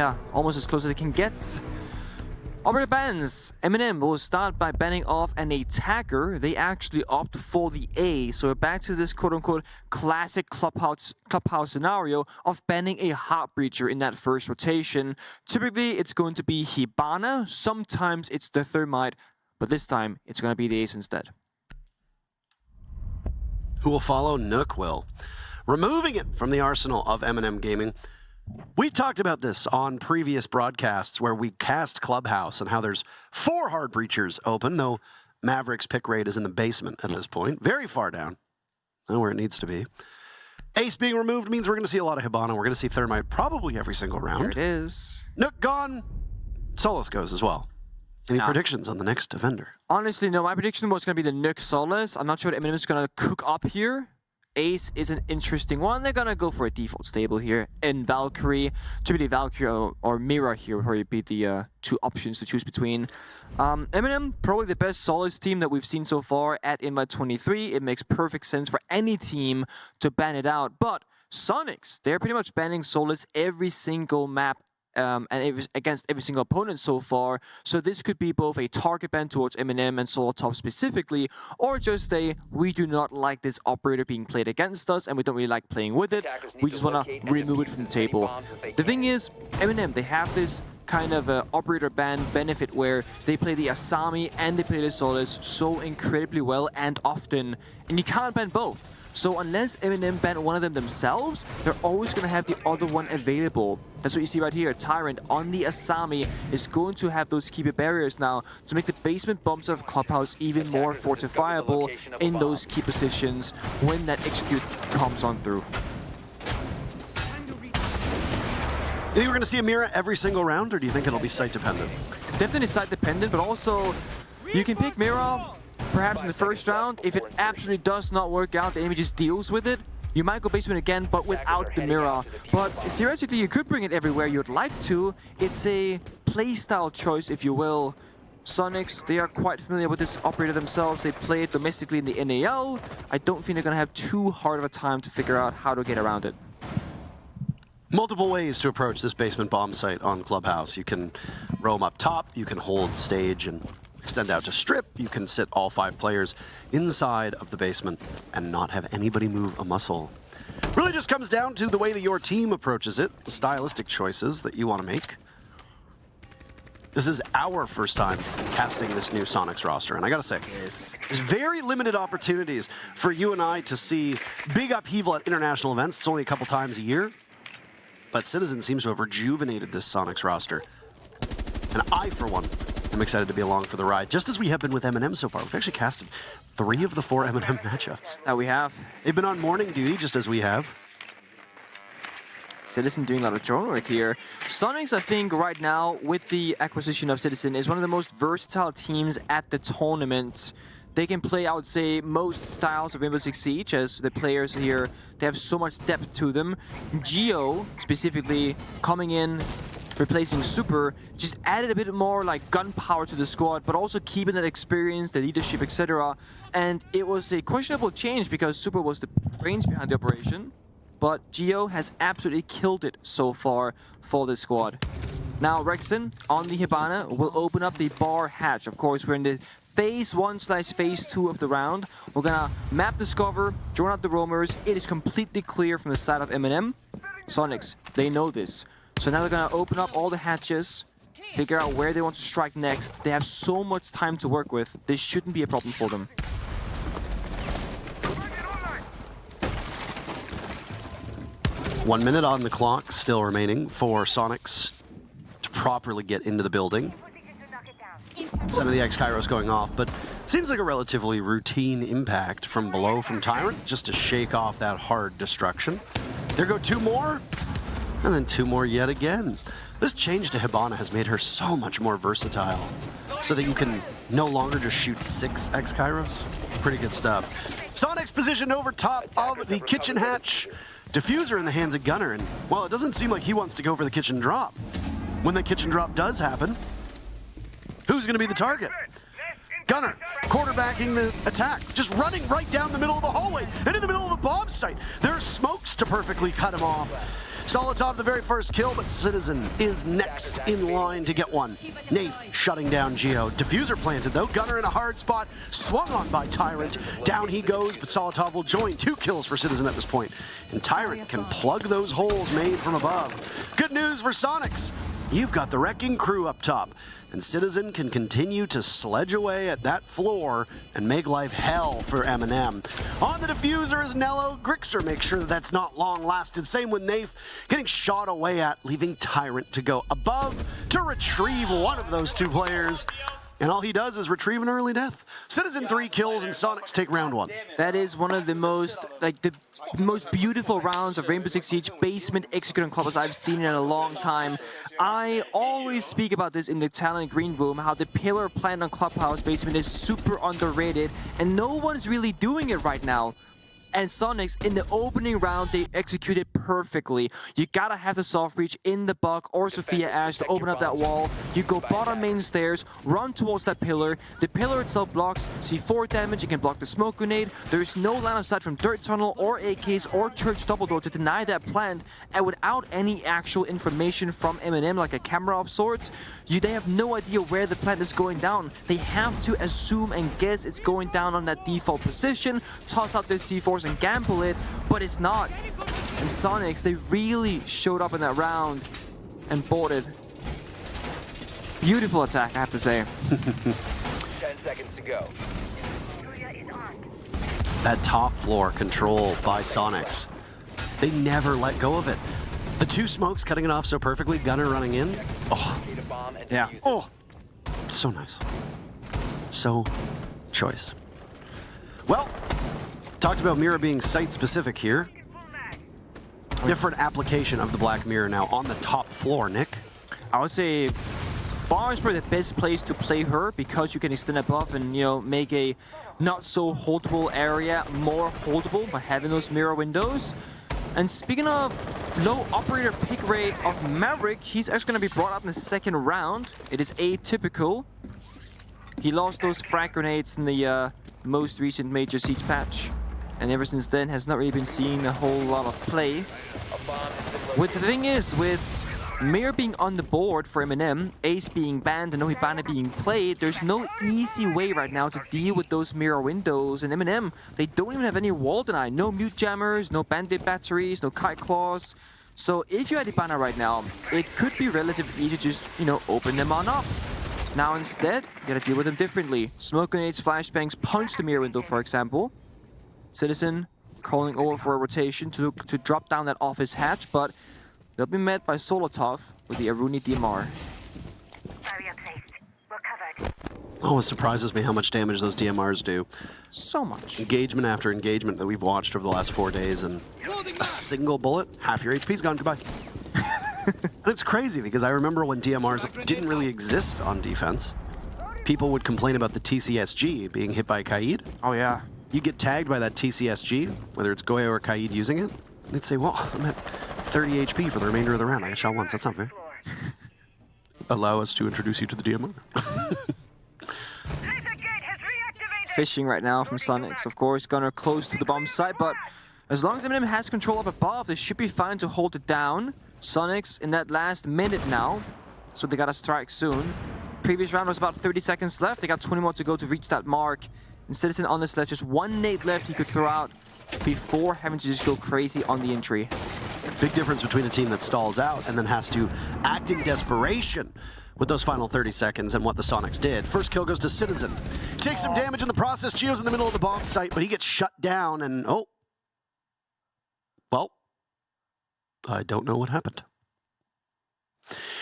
Yeah, almost as close as it can get. Operator bans. MNM will start by banning off an attacker. They actually opt for the A. So we're back to this quote-unquote classic clubhouse scenario of banning a heart breacher in that first rotation. Typically, it's going to be Hibana. Sometimes it's the Thermite, but this time it's going to be the Ace instead. Who will follow? Nook will. Removing it from the arsenal of MNM Gaming. We've talked about this on previous broadcasts where we cast Clubhouse and how there's 4 hard breachers open, though Maverick's pick rate is in the basement at this point. Very far down. Not where it needs to be. Ace being removed means we're going to see a lot of Hibana. We're going to see Thermite probably every single round. There it is. Nook gone. Solace goes as well. Any predictions on the next vendor? Honestly, no. My prediction was going to be the Nook Solace. I'm not sure what MNM is going to cook up here. Ace is an interesting one. They're going to go for a default stable here in Valkyrie. Typically Valkyrie or Mira here would probably be the 2 options to choose between. MNM, probably the best Solace team that we've seen so far at Invite 23. It makes perfect sense for any team to ban it out. But Soniqs, they're pretty much banning Solace every single map and against every single opponent so far. So this could be both a target ban towards MNM and Solo Top specifically, or just a we do not like this operator being played against us and we don't really like playing with it. We just want to remove it from the table. The thing is, MNM, they have this kind of operator ban benefit where they play the Asami and they play the Solace so incredibly well and often, and you can't ban both. So unless MNM ban one of them themselves, they're always going to have the other one available. That's what you see right here. Tyrant on the Asami is going to have those keeper barriers now to make the basement bombs of Clubhouse even more fortifiable in those key positions when that execute comes on through. Do you think we're going to see a Mira every single round, or do you think it'll be site dependent? Definitely site dependent, but also you can pick Mira perhaps in the first round. If it absolutely does not work out, the enemy just deals with it. You might go basement again, but without the Mira. But theoretically, you could bring it everywhere you'd like to. It's a playstyle choice, if you will. Soniqs, they are quite familiar with this operator themselves. They play it domestically in the NAL. I don't think they're going to have too hard of a time to figure out how to get around it. Multiple ways to approach this basement bomb site on Clubhouse. You can roam up top, you can hold stage and extend out to strip. You can sit all 5 players inside of the basement and not have anybody move a muscle. Really just comes down to the way that your team approaches it, the stylistic choices that you want to make. This is our first time casting this new Soniqs roster, and I gotta say, there's very limited opportunities for you and I to see big upheaval at international events. It's only a couple times a year, but Citizen seems to have rejuvenated this Soniqs roster. And I, for one, I'm excited to be along for the ride, just as we have been with MNM so far. We've actually casted 3 of the 4 MNM matchups. That we have. They've been on morning duty, just as we have. Citizen doing a lot of drone work here. Soniqs, I think, right now, with the acquisition of Citizen, is one of the most versatile teams at the tournament. They can play, I would say, most styles of Rainbow Six Siege, as the players here, they have so much depth to them. Geo, specifically, coming in, replacing Super, just added a bit more like gunpowder to the squad, but also keeping that experience, the leadership, etc. And it was a questionable change because Super was the brains behind the operation, but Geo has absolutely killed it so far for this squad. Now Rexon on the Hibana will open up the bar hatch. Of course, we're in the Phase 1/Phase 2 of the round. We're gonna map discover, join out the roamers. It is completely clear from the side of MNM. Soniqs, they know this. So now they're going to open up all the hatches, figure out where they want to strike next. They have so much time to work with. This shouldn't be a problem for them. One minute on the clock still remaining for Soniqs to properly get into the building. Some of the X-Kairos going off, but seems like a relatively routine impact from below from Tyrant, just to shake off that hard destruction. There go 2 more. And then 2 more yet again. This change to Hibana has made her so much more versatile, so that you can no longer just shoot 6 X-Kairos. Pretty good stuff. Soniqs positioned over top of the kitchen hatch. Diffuser in the hands of Gunner, and well, it doesn't seem like he wants to go for the kitchen drop. When the kitchen drop does happen, who's going to be the target? Gunner quarterbacking the attack, just running right down the middle of the hallway and in the middle of the bomb site. There are smokes to perfectly cut him off. Solotov the very first kill, but Citizen is next in line to get one. Nath shutting down Geo. Diffuser planted though, Gunner in a hard spot, swung on by Tyrant. Down he goes, but Solotov will join. 2 kills for Citizen at this point. And Tyrant can plug those holes made from above. Good news for Soniqs. You've got the wrecking crew up top. And Citizen can continue to sledge away at that floor and make life hell for MNM. On the diffuser is Nello. Grixer makes sure that that's not long lasted. Same with Nath, getting shot away at, leaving Tyrant to go above to retrieve one of those 2 players. And all he does is retrieve an early death. Citizen 3 kills and Soniqs take round 1. That is one of the most, the most beautiful rounds of Rainbow Six Siege basement executing clubs I've seen in a long time. I always speak about this in the talent green room, how the pillar plant on Clubhouse basement is super underrated and no one's really doing it right now. And Soniqs, in the opening round, they executed perfectly. You gotta have the soft breach in the Buck or Sophia Ash to open up that wall. You go bottom main stairs, run towards that pillar. The pillar itself blocks C4 damage. You can block the smoke grenade. There's no line of sight from Dirt Tunnel or AKs or Church Double Door to deny that plant. And without any actual information from MNM, like a camera of sorts, they have no idea where the plant is going down. They have to assume and guess it's going down on that default position, toss out their C4s and gamble it, but it's not. And Soniqs, they really showed up in that round and bought it. Beautiful attack, I have to say. 10 seconds to go. That top floor control by Soniqs. They never let go of it. The 2 smokes cutting it off so perfectly, Gunner running in. Oh, Yeah. oh, so nice. So choice. Well, talked about Mirror being site-specific here. Different application of the Black Mirror now on the top floor, Nick. I would say bar is probably the best place to play her because you can extend above and, you know, make a not so holdable area more holdable by having those mirror windows. And speaking of low operator pick rate of Maverick, he's actually going to be brought up in the second round. It is atypical. He lost those frag grenades in the most recent major siege patch. And ever since then has not really been seeing a whole lot of play. With the thing is, with Mirror being on the board for MNM, Ace being banned and No Hibana being played, there's no easy way right now to deal with those mirror windows. And MNM, they don't even have any wall deny. No mute jammers, no bandit batteries, no kite claws. So if you had Hibana right now, it could be relatively easy to just, you know, open them on up. Now instead, you gotta deal with them differently. Smoke grenades, flashbangs, punch the mirror window, for example. Citizen calling over for a rotation to drop down that office hatch, but they'll be met by Solotov with the Aruni DMR. Barrier placed. We're covered. Oh, it surprises me how much damage those DMRs do. So much. Engagement after engagement that we've watched over the last 4 days, and a single bullet, half your HP's gone. Goodbye. And it's crazy because I remember when DMRs didn't really exist on defense, people would complain about the TCSG being hit by Kaid. Oh yeah. You get tagged by that TCSG, whether it's Goyo or Kaid using it, they'd say, well, I'm at 30 HP for the remainder of the round. I got shot once. That's not fair. Allow us to introduce you to the DMR. Fishing right now from Soniqs. Of course, Gunner close to the bomb site, but as long as MNM has control up above, they should be fine to hold it down. Soniqs in that last minute now, so they gotta strike soon. Previous round was about 30 seconds left. They got 20 more to go to reach that mark. And Citizen on this ledge, just 1 nade left he could throw out before having to just go crazy on the entry. Big difference between a team that stalls out and then has to act in desperation with those final 30 seconds and what the Soniqs did. First kill goes to Citizen. Takes some damage in the process. Geo's in the middle of the bomb site, but he gets shut down and, oh. Well, I don't know what happened.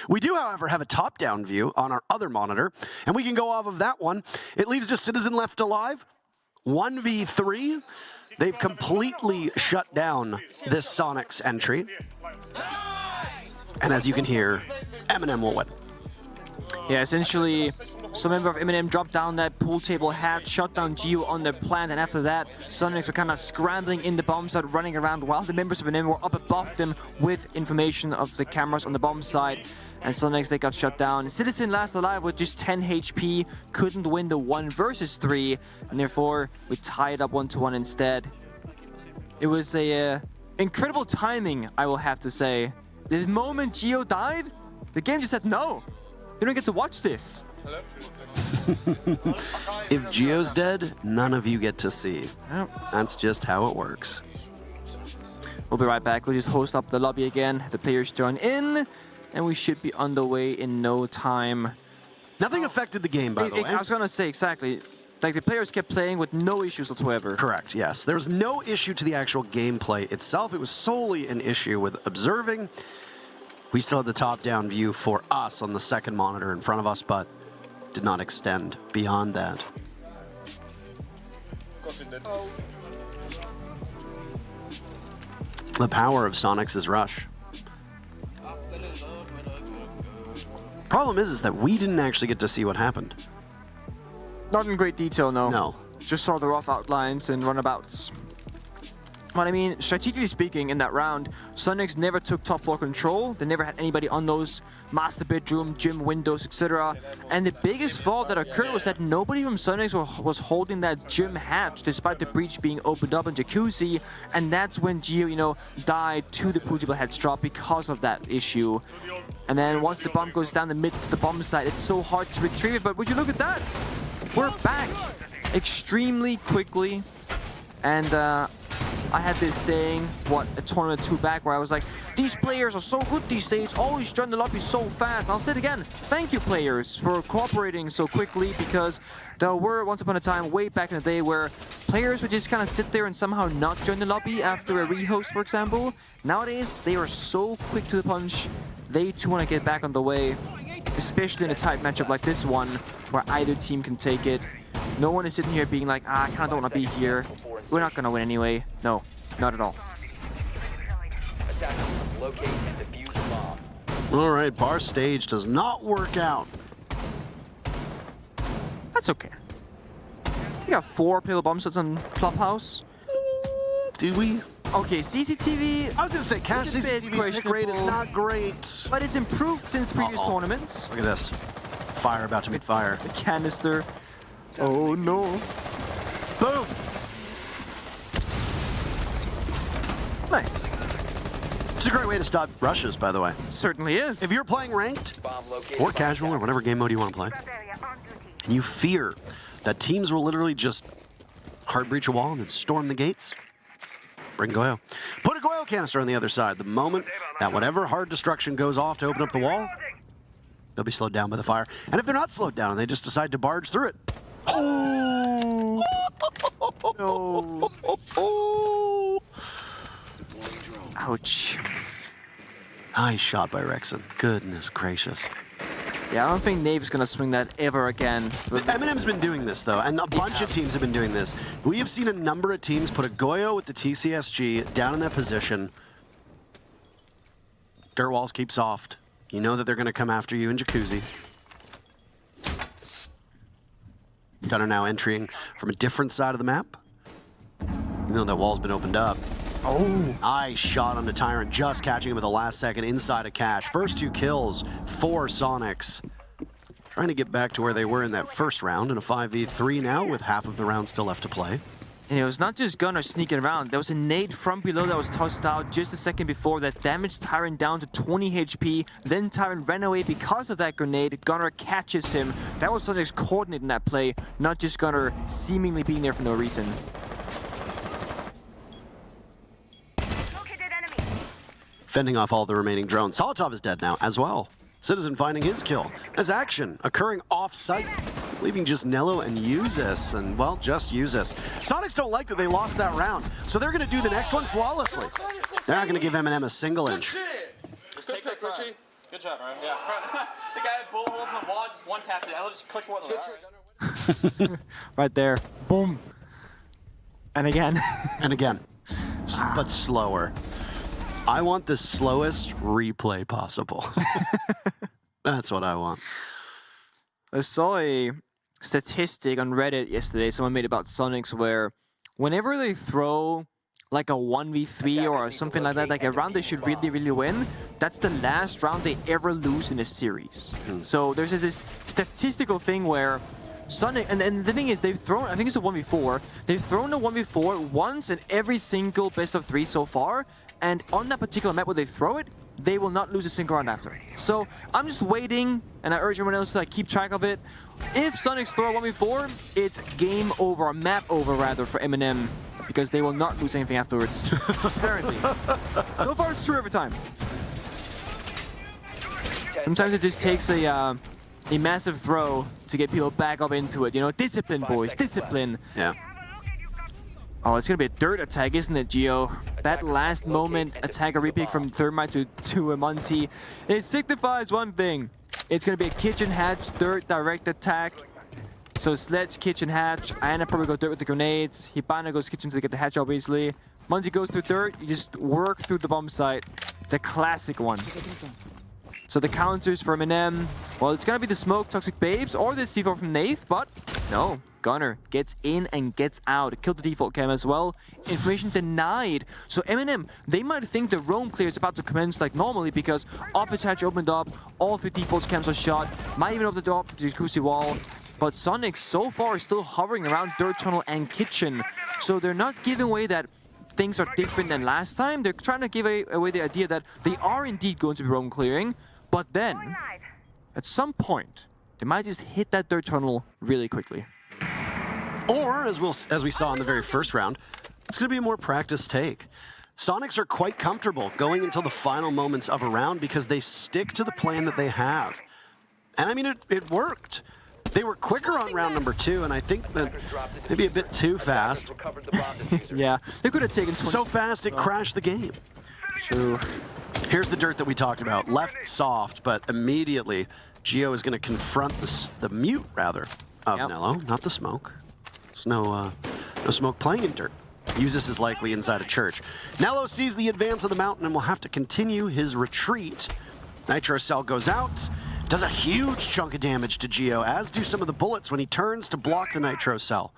We do, however, have a top-down view on our other monitor, and we can go off of that one. It leaves just Citizen left alive. 1v3. They've completely shut down this Soniqs entry. And as you can hear, MNM will win. Yeah, essentially, some member of MNM dropped down that pool table hatch, shut down Geo on their plant, and after that, Soniqs were kind of scrambling in the bomb site, running around while the members of MNM were up above them with information of the cameras on the bomb site. And Soniqs, they got shut down. Citizen last alive with just 10 HP, couldn't win the 1 versus 3, and therefore we tied up 1-1 instead. It was a incredible timing, I will have to say. The moment Geo died, the game just said no. You don't get to watch this. If Geo's dead, none of you get to see. Well, That's just how it works. we'll be right back. We'll just host up the lobby again, have the players join in, and we should be underway in no time. Nothing affected the game, by the way. I was gonna say, exactly. Like, the players kept playing with no issues whatsoever. Correct, yes. There was no issue to the actual gameplay itself. It was solely an issue with observing. We still had the top-down view for us on the second monitor in front of us, but did not extend beyond that. The power of Soniqs' rush. Problem is that we didn't actually get to see what happened. Not in great detail, no. No. Just saw the rough outlines and runabouts. But I mean, strategically speaking, in that round, Soniqs never took top floor control. They never had anybody on those master bedroom, gym windows, etc. And the biggest fault that occurred was that nobody from Soniqs was holding that gym hatch, despite the breach being opened up in Jacuzzi. And that's when Geo, you know, died to the pool table heads drop because of that issue. And then once the bomb goes down the midst of the bomb site, it's so hard to retrieve it. But would you look at that? We're back extremely quickly. And I had this saying, a tournament 2 back, where I was like, these players are so good these days, always join the lobby so fast. And I'll say it again, thank you players for cooperating so quickly, because there were once upon a time, way back in the day, where players would just kind of sit there and somehow not join the lobby after a rehost, for example. Nowadays, they are so quick to the punch. They too want to get back on the way, especially in a tight matchup like this one, where either team can take it. No one is sitting here being like, I kind of don't want to be here. We're not going to win anyway. No, not at all. Locate and defuse the bomb. All right, bar stage does not work out. That's okay. We got 4 playable bomb sets on Clubhouse. Do we? Okay, CCTV, I was going to say, Cash It's a bit CCTV's hit rate is questionable. not great. but it's improved since previous tournaments. Look at this. Fire about to meet fire. The canister. Oh no. Boom. Nice. It's a great way to stop rushes, by the way. Certainly is. If you're playing ranked, Bomb located. or casual, or whatever game mode you want to play, Area on duty. and you fear that teams will literally just hard breach a wall and then storm the gates, bring Goyo. Put a Goyo canister on the other side. The moment that whatever hard destruction goes off to open up the wall, they'll be slowed down by the fire. And if they're not slowed down and they just decide to barge through it, Oh. No. Ouch. nice shot by Rexon. Goodness gracious. Yeah, I don't think Nave's gonna swing that ever again. MNM's been doing this, though, and a bunch of teams have been doing this. We have seen a number of teams put a Goyo with the TCSG down in that position. Dirt walls keep soft. You know that they're going to come after you in Jacuzzi. Gunner now entering from a different side of the map. You know that wall's been opened up. Oh. Nice shot on the Tyrant, just catching him at the last second inside of Cash. First 2 kills for Soniqs. Trying to get back to where they were in that first round in a 5v3 now with half of the round still left to play. And it was not just Gunner sneaking around. There was a nade from below that was tossed out just a second before that damaged Tyrant down to 20 HP. Then Tyrant ran away because of that grenade. Gunner catches him. That was Soniqs coordinating that play, not just Gunner seemingly being there for no reason. Located enemy. Fending off all the remaining drones. Solotov is dead now as well. Citizen finding his kill as action occurring off-site, leaving just Nello and Uzis, and well, just Uzis. Soniqs don't like that they lost that round, so they're going to do the next one flawlessly. They're not going to give MNM a single inch. Just take that, Twitchy. Good job, Ryan. Yeah. The guy had bullet holes in the wall, just one tapped it. I just clicked one of them. Right there. Boom. And again. And again, but slower. I want the slowest replay possible. That's what I want. I saw a statistic on Reddit yesterday, someone made about Soniqs, where whenever they throw like a 1v3 or something like that, like a round they should really, really win, that's the last round they ever lose in a series. So there's this statistical thing where Sonic, and the thing is, they've thrown, I think it's a 1v4, they've thrown a 1v4 once in every single best of 3 so far, and on that particular map where they throw it, they will not lose a single round after. So I'm just waiting, and I urge everyone else to like, keep track of it. If Soniqs throw a 1v4, it's game over, or map over rather, for MNM, because they will not lose anything afterwards. Apparently. So far it's true every time. Sometimes it just takes a massive throw to get people back up into it. You know, discipline, boys, discipline. Yeah. Oh, it's gonna be a dirt attack, isn't it, Gio? That last moment attack, a repick from Thermite to a Monty. It signifies one thing. It's gonna be a kitchen hatch, dirt direct attack. So sledge, kitchen hatch. Iana probably go dirt with the grenades. Hibana goes kitchen to get the hatch, obviously. Monty goes through dirt. You just work through the bomb site. It's a classic one. So the counters for MNM, well, it's gonna be the smoke, Toxic Babes, or the C4 from Nath, but no. Gunner gets in and gets out. Killed the default cam as well. Information denied. So MNM, they might think the roam clear is about to commence like normally because office hatch opened up, all 3 default cams are shot, might even open the door up to the jacuzzi wall. But Soniqs so far is still hovering around dirt tunnel and kitchen. So they're not giving away that things are different than last time. They're trying to give away the idea that they are indeed going to be roam clearing. But then, at some point, they might just hit that dirt tunnel really quickly. Or, as we saw in the very first round, it's going to be a more practiced take. Soniqs are quite comfortable going until the final moments of a round because they stick to the plan that they have. And I mean, it worked. They were quicker on round number 2, and I think that maybe a bit too fast. Yeah, they could have taken 20. So fast it crashed the game. True. Here's the dirt that we talked about. Left soft, but immediately Gio is going to confront the mute, rather, of Nello, not the smoke. There's no smoke playing in dirt. Uses is likely inside a church. Nello sees the advance of the mountain and will have to continue his retreat. Nitro Cell goes out, does a huge chunk of damage to Gio, as do some of the bullets when he turns to block the Nitro Cell.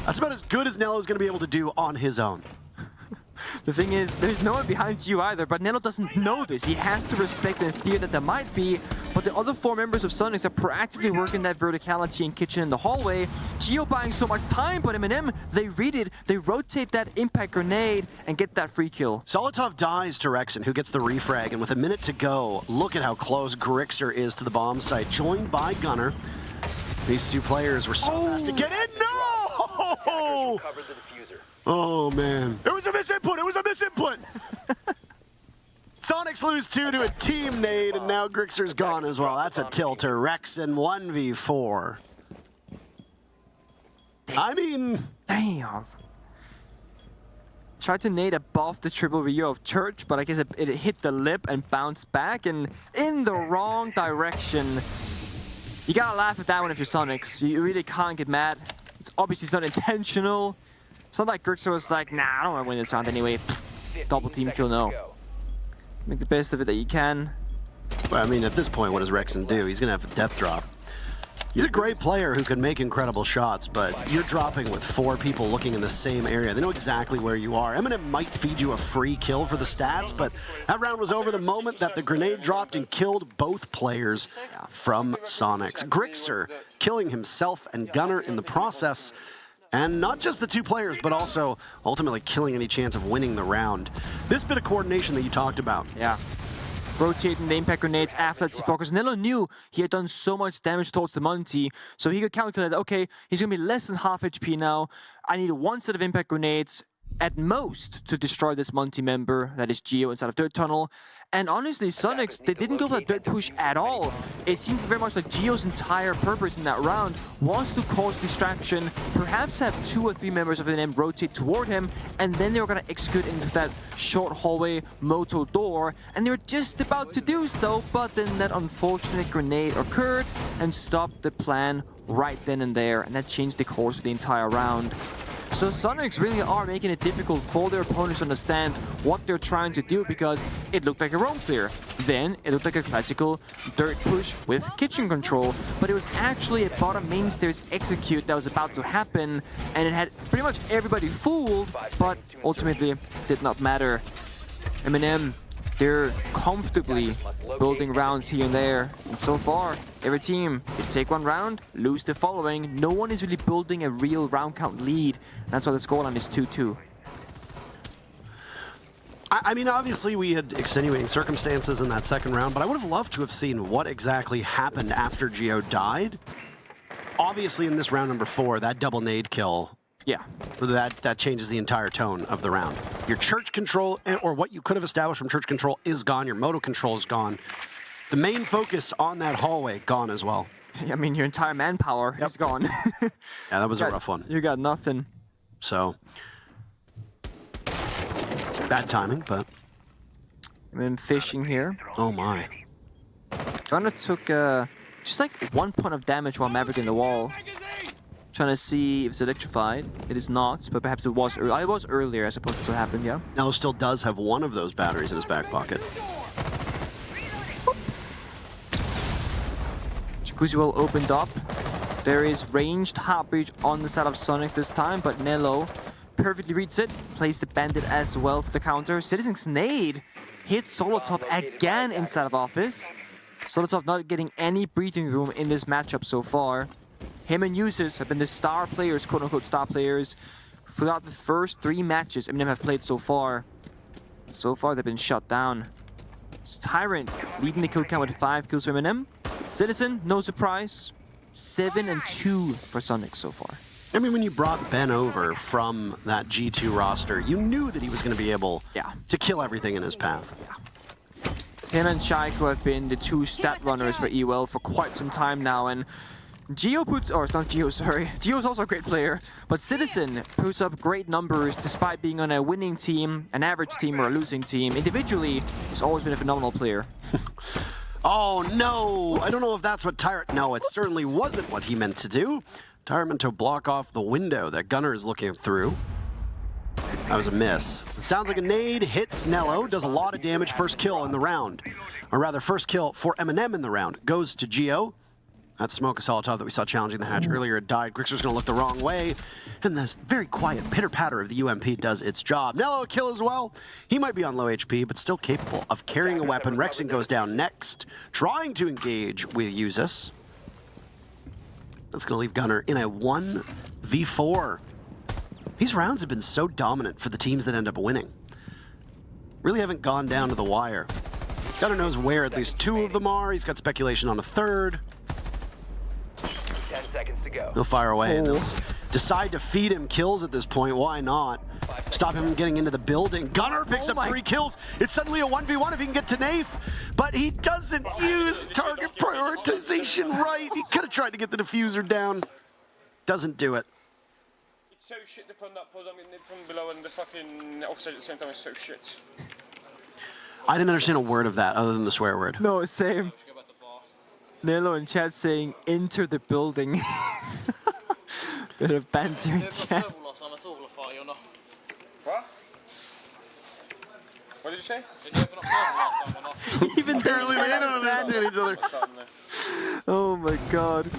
That's about as good as Nello's going to be able to do on his own. The thing is, there's no one behind you either, but Nello doesn't know this. He has to respect and fear that there might be, but the other 4 members of Soniqs are proactively working that verticality in kitchen in the hallway. Gio buying so much time, but MNM, they read it, they rotate that impact grenade and get that free kill. Solotov dies to Rexon, who gets the refrag, and with a minute to go, look at how close Grixer is to the bomb site, joined by Gunner. These 2 players were so fast to get in. No! Oh, man. It was a misinput! It was a misinput! Soniqs lose 2 to a team nade, and now Grixer's gone as well. That's a tilter. Rexon 1v4. I mean... Damn. Tried to nade above the triple Rio of Church, but I guess it hit the lip and bounced back, and in the wrong direction. You gotta laugh at that one if you're Soniqs. You really can't get mad. It's obviously not intentional. It's not like Grixer was like, nah, I don't want to win this round anyway. Double team kill, no. Make the best of it that you can. Well, I mean, at this point, what does Rexon do? He's going to have a death drop. He's a great player who can make incredible shots, but you're dropping with 4 people looking in the same area. They know exactly where you are. MNM might feed you a free kill for the stats, but that round was over the moment that the grenade dropped and killed both players from Soniqs. Grixer killing himself and Gunner in the process. And not just the 2 players, but also ultimately killing any chance of winning the round. This bit of coordination that you talked about. Yeah. Rotating the impact grenades after that C4, because Nello knew he had done so much damage towards the Monty, so he could calculate, okay, he's going to be less than half HP now. I need 1 set of impact grenades at most to destroy this Monty member, that is Gio, inside of Dirt Tunnel. And honestly, Soniqs, they didn't go for that dirt push at all. It seemed very much like Gio's entire purpose in that round was to cause distraction, perhaps have 2 or 3 members of MNM rotate toward him, and then they were going to execute into that short hallway moto door, and they were just about to do so, but then that unfortunate grenade occurred and stopped the plan right then and there, and that changed the course of the entire round. So Soniqs really are making it difficult for their opponents to understand what they're trying to do, because it looked like a roam clear. Then it looked like a classical dirt push with kitchen control, but it was actually a bottom main stairs execute that was about to happen, and it had pretty much everybody fooled, but ultimately did not matter. MNM, they're comfortably building rounds here and there, and so far, every team, they take 1 round, lose the following. No one is really building a real round count lead. That's why the scoreline is 2-2. I mean, obviously we had extenuating circumstances in that second round, but I would have loved to have seen what exactly happened after Geo died. Obviously, in this round number 4, that double nade kill, Yeah. that changes the entire tone of the round. Your church control, or what you could have established from church control, is gone. Your moto control is gone. The main focus on that hallway, gone as well. I mean, your entire manpower is gone. Yeah, that was a rough one. You got nothing. So, bad timing, but... I mean, fishing here. Oh my. Gunner took just like 1 point of damage while Maverick in the wall. Trying to see if it's electrified. It is not, but perhaps it was earlier. It was earlier, I suppose that's what happened, yeah. Nello still does have one of those batteries in his back pocket. Jacuzzi well opened up. There is ranged heartbeat on the side of Soniqs this time, but Nello perfectly reads it. Plays the bandit as well for the counter. Citizen's nade hits Solotov again inside of office. Solotov not getting any breathing room in this matchup so far. Him and Users have been the star players, quote-unquote star players, throughout the first 3 matches MNM have played so far. So far, they've been shut down. It's Tyrant leading the kill count with 5 kills for MNM. Citizen, no surprise, 7 and 2 for Soniqs so far. I mean, when you brought Ben over from that G2 roster, you knew that he was going to be able to kill everything in his path. Him and Shaiko have been the 2 stat runners for EWL for quite some time now, and Geo puts, or it's not Geo, sorry. Geo's also a great player, but Citizen puts up great numbers despite being on a winning team, an average team, or a losing team. Individually, he's always been a phenomenal player. Oh no! I don't know if that's what Tyrant... No, it certainly wasn't what he meant to do. Tyrant meant to block off the window that Gunner is looking through. That was a miss. It sounds like a nade hits Nello, does a lot of damage, first kill in the round. Or rather, first kill for MNM in the round. Goes to Geo. That smoke of Solotov that we saw challenging the hatch earlier had died. Grixer's gonna look the wrong way. And this very quiet pitter-patter of the UMP does its job. Nello a kill as well. He might be on low HP, but still capable of carrying a weapon. Rexon goes down next, trying to engage with Usus. That's gonna leave Gunner in a 1v4. These rounds have been so dominant for the teams that end up winning. Really haven't gone down to the wire. Gunner knows where at least 2 of them are. He's got speculation on a 3rd. 10 seconds to go. He'll fire away and they'll decide to feed him kills at this point. Why not? Stop him from getting into the building. Gunner picks up 3 kills. It's suddenly a 1v1 if he can get to Nafe, but he doesn't use target prioritization right. He could have tried to get the diffuser down. Doesn't do it. It's so shit to put that pod from below and the fucking offside at the same time is so shit. I didn't understand a word of that other than the swear word. No, same. Nello in chat saying, enter the building. Bit of banter in chat. What? What did you say? Even Apparently they don't understand each other. Oh my god.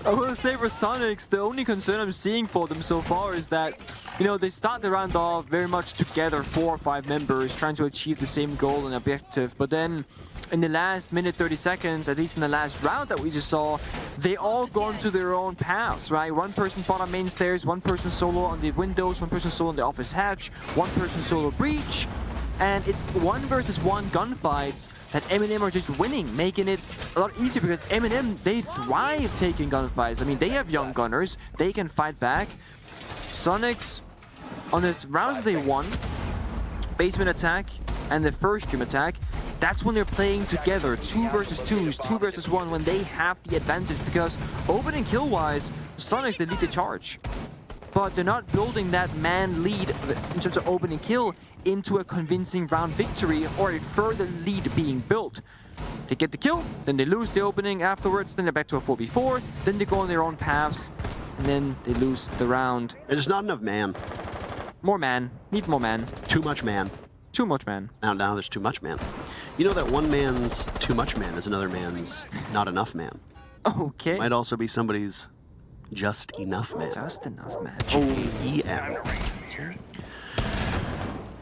I want to say for Soniqs, the only concern I'm seeing for them so far is that, you know, they start the round off very much together, 4 or 5 members, trying to achieve the same goal and objective, but then in the last minute 30 seconds, at least in the last round that we just saw, they all gone to their own paths, right? One person bottom main stairs, one person solo on the windows, one person solo on the office hatch, one person solo breach. And it's 1 versus 1 gunfights that MNM are just winning, making it a lot easier because MNM, they thrive taking gunfights. I mean, they have young gunners, they can fight back. Soniqs, on the rounds they won, basement attack and the first gym attack, that's when they're playing together, 2 versus 2s, 2 versus 1, when they have the advantage because opening kill-wise, Soniqs, they lead the charge. But they're not building that man lead in terms of opening kill into a convincing round victory or a further lead being built. They get the kill, then they lose the opening afterwards, then they're back to a 4v4, then they go on their own paths, and then they lose the round. There's not enough man. More man. Need more man. Too much man. Too much man. Now there's too much man. You know that one man's too much man is another man's not enough man. Okay. Might also be somebody's just enough man. Just enough man. G-E-N.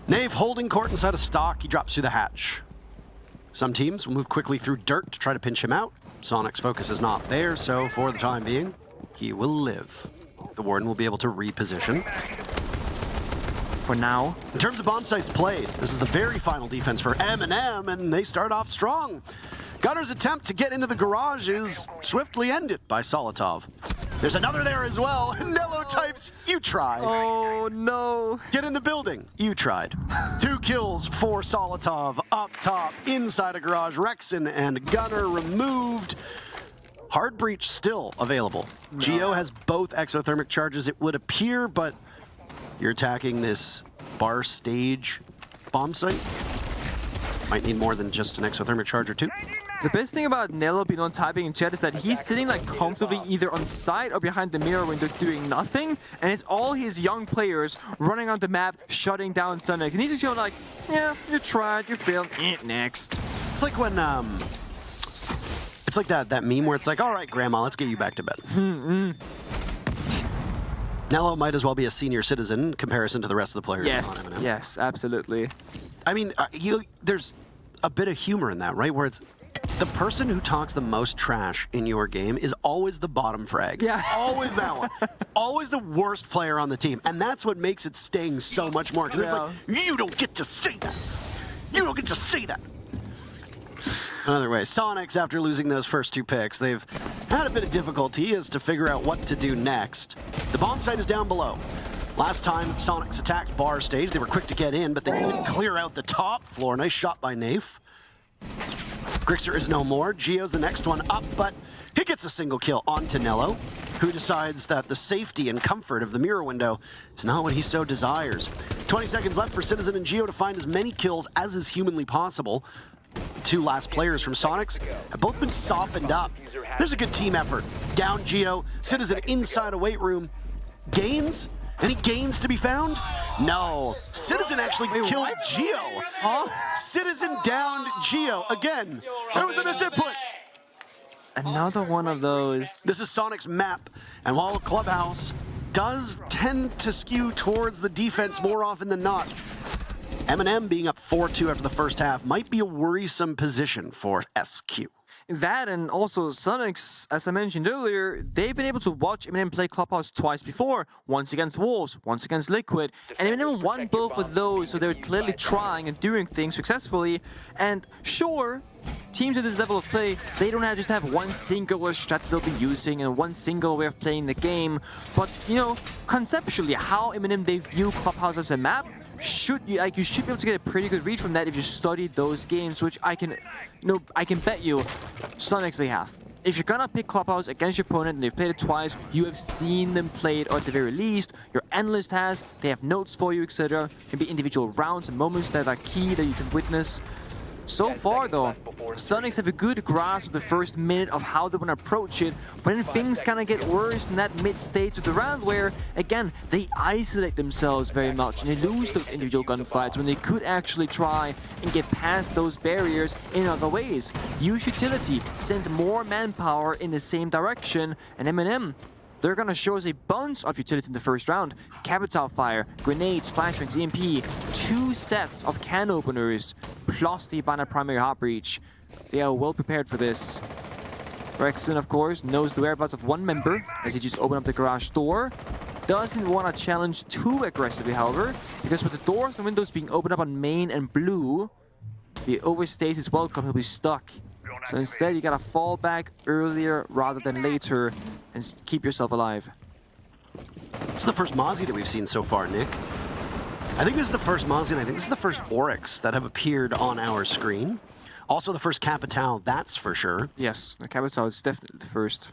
Nave holding court inside a stock. He drops through the hatch. Some teams will move quickly through dirt to try to pinch him out. Sonic's focus is not there, so for the time being, he will live. The Warden will be able to reposition. for now. In terms of bomb sites played, this is the very final defense for MNM, and they start off strong. Gunner's attempt to get into the garage is swiftly ended by Solitov. There's another there as well. Nello types, you tried. Oh no. Get in the building, you tried. 2 kills for Solitov up top, inside a garage. Rexon and Gunner removed. Hard breach still available. No. Geo has both exothermic charges, it would appear, but you're attacking this bar stage bomb site. Might need more than just an exothermic charge or 2. The best thing about Nello being on typing in chat is that he's sitting like comfortably either on side or behind the mirror window doing nothing, and it's all his young players running on the map, shutting down Soniqs, and he's just going like, yeah, you tried, you failed, next. It's like when, it's like that meme where it's like, all right, Grandma, let's get you back to bed. Nello might as well be a senior citizen in comparison to the rest of the players. Yes, on MNM. yes, absolutely. I mean, there's a bit of humor in that, right? Where it's the person who talks the most trash in your game is always the bottom frag. Yeah. Always that one. Always the worst player on the team. And that's what makes it sting so much more. Because it's like, you don't get to say that. You don't get to say that. Another way, Soniqs, after losing those first 2 picks, they've had a bit of difficulty as to figure out what to do next. The bomb site is down below. Last time Soniqs attacked bar stage, they were quick to get in, but they didn't clear out the top floor. Nice shot by Nafe. Grixer is no more. Geo's the next one up, but he gets a single kill onto Nello, who decides that the safety and comfort of the mirror window is not what he so desires. 20 seconds left for Citizen and Geo to find as many kills as is humanly possible. 2 last players from Soniqs have both been softened up. There's a good team effort. Down Geo, Citizen inside a weight room. Gains? Any gains to be found? No. Citizen actually killed Geo. Huh? Citizen downed Geo. Again, there was a misinput. Another one of those. This is Soniqs' map, and while Clubhouse does tend to skew towards the defense more often than not, MNM being up 4-2 after the first half might be a worrisome position for SQ. That, and also Soniqs, as I mentioned earlier, they've been able to watch MNM play Clubhouse twice before. Once against Wolves, once against Liquid. And MNM won both of those, so they're clearly trying and doing things successfully. And sure, teams at this level of play, they don't just have one singular strat they'll be using and one single way of playing the game. But, you know, conceptually, how MNM they view Clubhouse as a map, you should be able to get a pretty good read from that if you study those games, which I can bet you Soniqs they have. If you're gonna pick Clubhouse against your opponent and they've played it twice, you have seen them play it, or at the very least, your analyst has, they have notes for you, etc. Maybe individual rounds and moments that are key that you can witness. So far though, Soniqs have a good grasp of the first minute of how they want to approach it, but then things kind of get worse in that mid-stage of the round where, again, they isolate themselves very much and they lose those individual gunfights when they could actually try and get past those barriers in other ways. Use utility, send more manpower in the same direction, and MNM, they're gonna show us a bunch of utility in the first round. Capital fire, grenades, flashbangs, EMP, 2 sets of can openers, plus the Ibana primary heart breach. They are well prepared for this. Rexon, of course, knows the whereabouts of one member as he just opened up the garage door. Doesn't want to challenge too aggressively, however, because with the doors and windows being opened up on main and blue, if he overstays his welcome, he'll be stuck. So instead, you gotta fall back earlier rather than later and keep yourself alive. This is the first Mozzie that we've seen so far, Nick. I think this is the first Mozzie, and I think this is the first Oryx that have appeared on our screen. Also the first Capital, that's for sure. Yes, the Capital is definitely the first.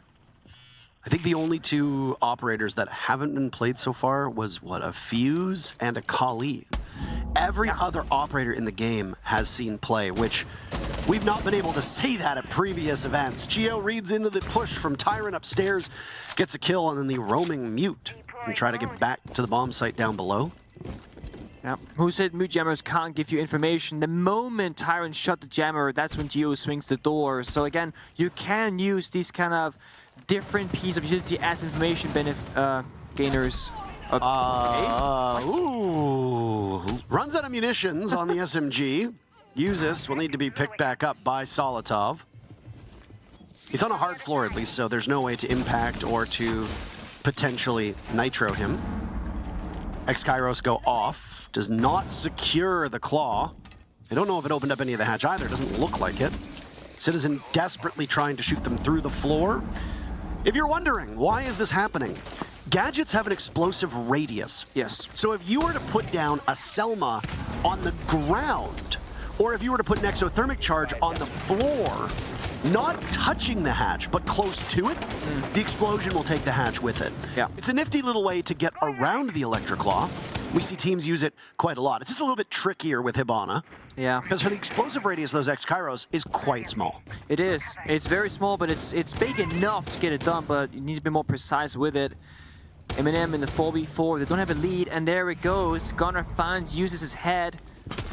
I think the only 2 operators that haven't been played so far was, what, a Fuse and a Kali. Every other operator in the game has seen play, which we've not been able to say that at previous events. Geo reads into the push from Tyrant upstairs, gets a kill, and then the roaming mute and try to get back to the bomb site down below. Yeah. Who said mute jammers can't give you information? The moment Tyrant shut the jammer, that's when Geo swings the door. So again, you can use these kind of different pieces of utility as information gainers. Ooh. Runs out of munitions on the SMG. Uses will need to be picked back up by Solitov. He's on a hard floor at least, so there's no way to impact or to potentially nitro him. X-Kairos go off. Does not secure the claw. I don't know if it opened up any of the hatch either. It doesn't look like it. Citizen desperately trying to shoot them through the floor. If you're wondering, why is this happening? Gadgets have an explosive radius. Yes. So if you were to put down a Selma on the ground, or if you were to put an exothermic charge on the floor, not touching the hatch, but close to it, the explosion will take the hatch with it. Yeah. It's a nifty little way to get around the electric claw. We see teams use it quite a lot. It's just a little bit trickier with Hibana. Yeah. Because the explosive radius of those X-Kairos is quite small. It is. It's very small, but it's big enough to get it done, but you need to be more precise with it. MNM in the 4v4, they don't have a lead, and there it goes. Gunnar finds, uses his head.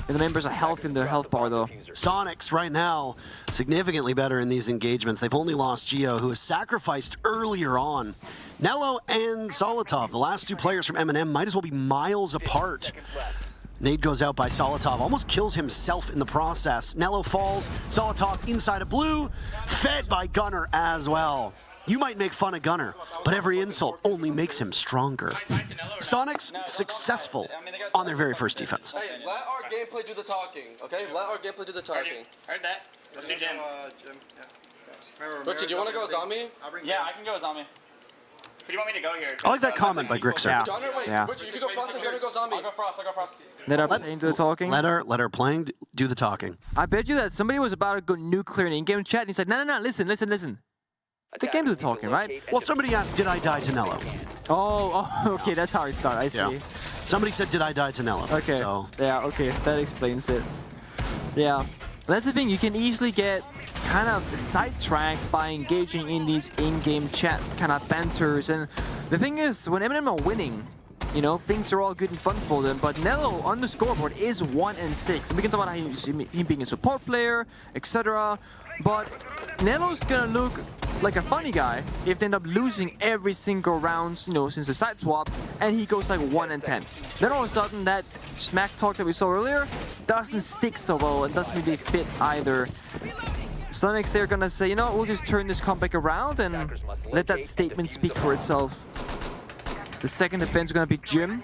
And the members are healthy in their health bar, though. Soniqs right now, significantly better in these engagements. They've only lost Geo, who was sacrificed earlier on. Nello and Solotov, the last two players from MNM, might as well be miles apart. Nade goes out by Solotov, almost kills himself in the process. Nello falls, Solotov inside of blue, fed by Gunnar as well. You might make fun of Gunnar, but every insult only makes him stronger. Soniqs successful on their very first defense. Hey, let our gameplay do the talking, okay? Let our gameplay do the talking. Heard that. Let's do Jim. Richie, do you want to go zombie? Yeah, I can go as Ami. Who do you want me to go here? I like that comment by Grixer. Yeah. Gunner, wait, Yeah. Richie, you can go Frost and Gunner go zombie. I'll go Frost, I'll go Frost. Let our playing do the talking. Let our playing do the talking. I bet you that somebody was about to go nuclear in in-game chat, and he's like, no, listen. The game do the talking, right? Well, somebody asked, did I die to Nello? Oh, okay, that's how he started. I see. Yeah. Somebody said, did I die to Nello? Okay. So, Yeah, okay, that explains it. Yeah. That's the thing, you can easily get kind of sidetracked by engaging in these in-game chat kind of banters. And the thing is, when MNM are winning, you know, things are all good and fun for them, but Nello on the scoreboard is 1-6. And we can talk about him being a support player, etc. But Nello's gonna look like a funny guy if they end up losing every single round, you know, since the side swap, and he goes like 1-10. Then all of a sudden, that smack talk that we saw earlier doesn't stick so well and doesn't really fit either. Soniqs, they're gonna say, you know, we'll just turn this comeback around and let that statement speak for itself. The second defense is gonna be Jim.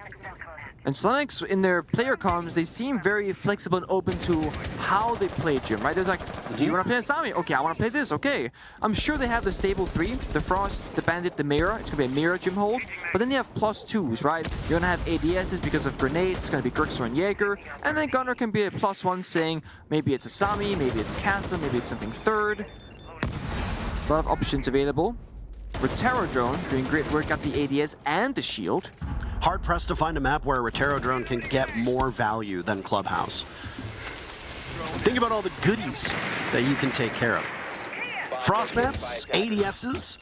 And Soniqs, in their player comms, they seem very flexible and open to how they play Jim, right? There's like, do you want to play Asami? Okay, I want to play this, okay. I'm sure they have the stable 3, the Frost, the Bandit, the Mirror. It's going to be a Mirror Jim hold. But then they have +2s, right? You're going to have ADSs because of Grenade. It's going to be Grixer and Jaeger. And then Gunnar can be a +1 saying, maybe it's Asami, maybe it's Castle, maybe it's something third. A lot of options available. Rotaro Drone doing great work at the ADS and the shield. hard pressed to find a map where a Rotaro drone can get more value than Clubhouse. Think about all the goodies that you can take care of. Frost mats, ADSs,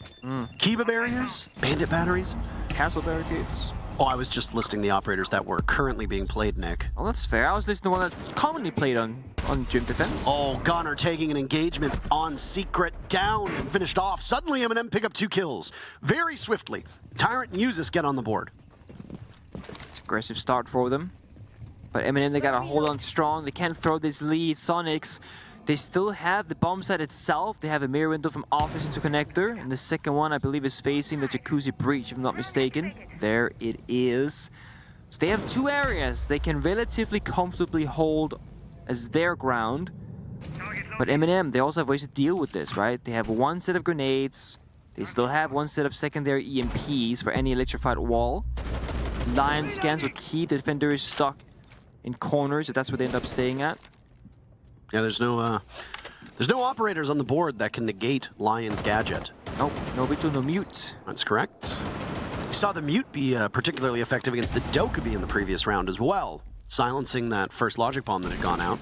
Kiva barriers, bandit batteries, Castle barricades. Oh, I was just listing the operators that were currently being played, Nick. Oh, that's fair. I was listening to one that's commonly played on Gym Defense. Oh, Gunnar taking an engagement on Secret, down and finished off. Suddenly, MNM pick up 2 kills. Very swiftly. Tyrant and Usis get on the board. It's an aggressive start for them. But MNM, they gotta hold on strong. They can't throw this lead. Soniqs, they still have the bomb site itself. They have a mirror window from office into connector. And the second one, I believe, is facing the Jacuzzi breach, if I'm not mistaken. There it is. So they have 2 areas they can relatively comfortably hold as their ground. But MNM, they also have ways to deal with this, right? They have 1 set of grenades. They still have 1 set of secondary EMPs for any electrified wall. Lion scans will keep the defenders stuck in corners if that's where they end up staying at. Yeah, there's no operators on the board that can negate Lion's gadget. Nope, no ritual, no mute. That's correct. We saw the mute be particularly effective against the Dokkaebi in the previous round as well, silencing that first logic bomb that had gone out.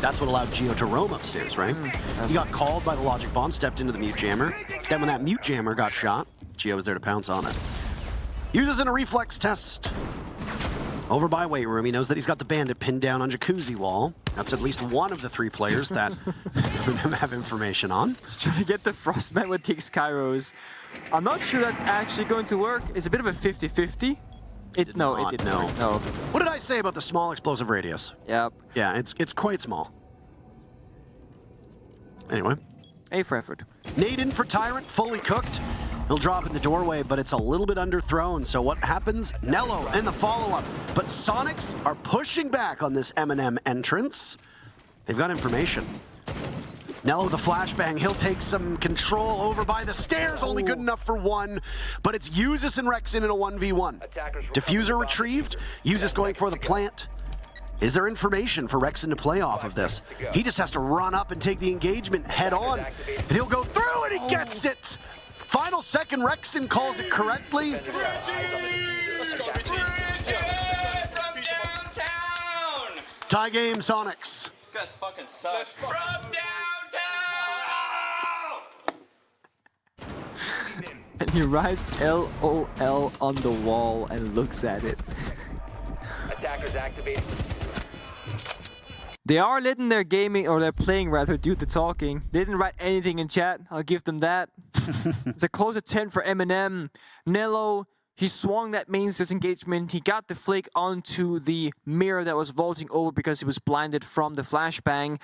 That's what allowed Geo to roam upstairs, right? He got called by the logic bomb, stepped into the mute jammer. Then when that mute jammer got shot, Geo was there to pounce on it. Uses in a reflex test. Over by weight room, he knows that he's got the bandit pinned down on Jacuzzi wall. That's at least one of the 3 players that have information on. Just trying to get the Frostman with Tix Kairos. I'm not sure that's actually going to work. It's a bit of a 50-50. It didn't work. No. What did I say about the small explosive radius? Yep. Yeah, it's quite small. Anyway. A for effort. Nade in for Tyrant, fully cooked. He'll drop in the doorway, but it's a little bit underthrown. So what happens? Nello and the follow-up. But Soniqs are pushing back on this MNM entrance. They've got information. Nello with a flashbang. He'll take some control over by the stairs. Only good enough for one. But it's Ubisoft and Rexin in a 1v1. Diffuser retrieved. Ubisoft going for the plant. Is there information for Rexin to play off of this? He just has to run up and take the engagement head on. And he'll go through and he gets it. Final second, Rexin calls it correctly. Let's go, Richie. From downtown. Tie game, Soniqs. You guys fucking suck. From downtown. And he writes LOL on the wall and looks at it. Attackers activated. They are letting their gaming, or their playing rather, do the talking. They didn't write anything in chat. I'll give them that. It's a close at 10 for MNM. Nello, he swung that main stairs engagement. He got the flick onto the mirror that was vaulting over because he was blinded from the flashbang.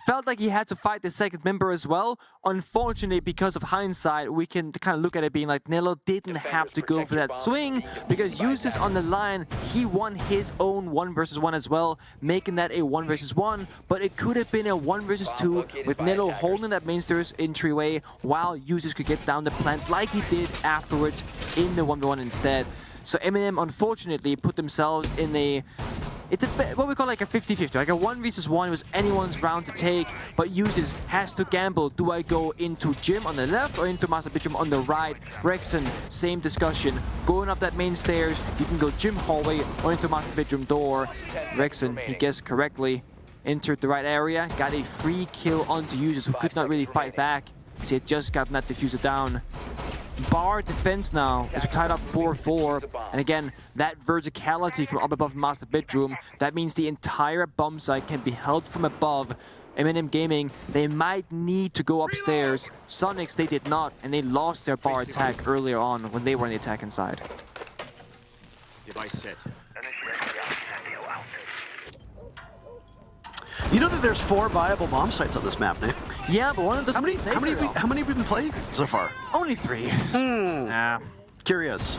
Felt like he had to fight the second member as well. Unfortunately, because of hindsight, we can kind of look at it being like Nello didn't have to go for that swing because Ubisoft on the line, he won his own 1 versus 1 as well, making that a 1 versus 1. But it could have been a 1 versus 2 with Nello holding that main stairs entryway while Ubisoft could get down the plant like he did afterwards in the 1v1 instead. So MNM unfortunately put themselves in a... It's what we call like a 50-50, like a 1 versus 1. It was anyone's round to take, but Ubisoft has to gamble. Do I go into Gym on the left or into Master Bedroom on the right? Rexin, same discussion. Going up that main stairs, you can go Gym hallway or into Master Bedroom door. Rexin, he guessed correctly, entered the right area, got a free kill onto Ubisoft who could not really fight back because he had just gotten that diffuser down. Bar defense now as we're tied up 4-4, and again that verticality from up above Master Bedroom, that means the entire bomb site can be held from above. MNM Gaming, they might need to go upstairs. Soniqs, they did not, and they lost their bar attack earlier on when they were on the attack inside. Device set. You know that there's 4 viable bomb sites on this map, Nick? Yeah, but one of those. How many have we been playing so far? Only 3. Nah. Curious.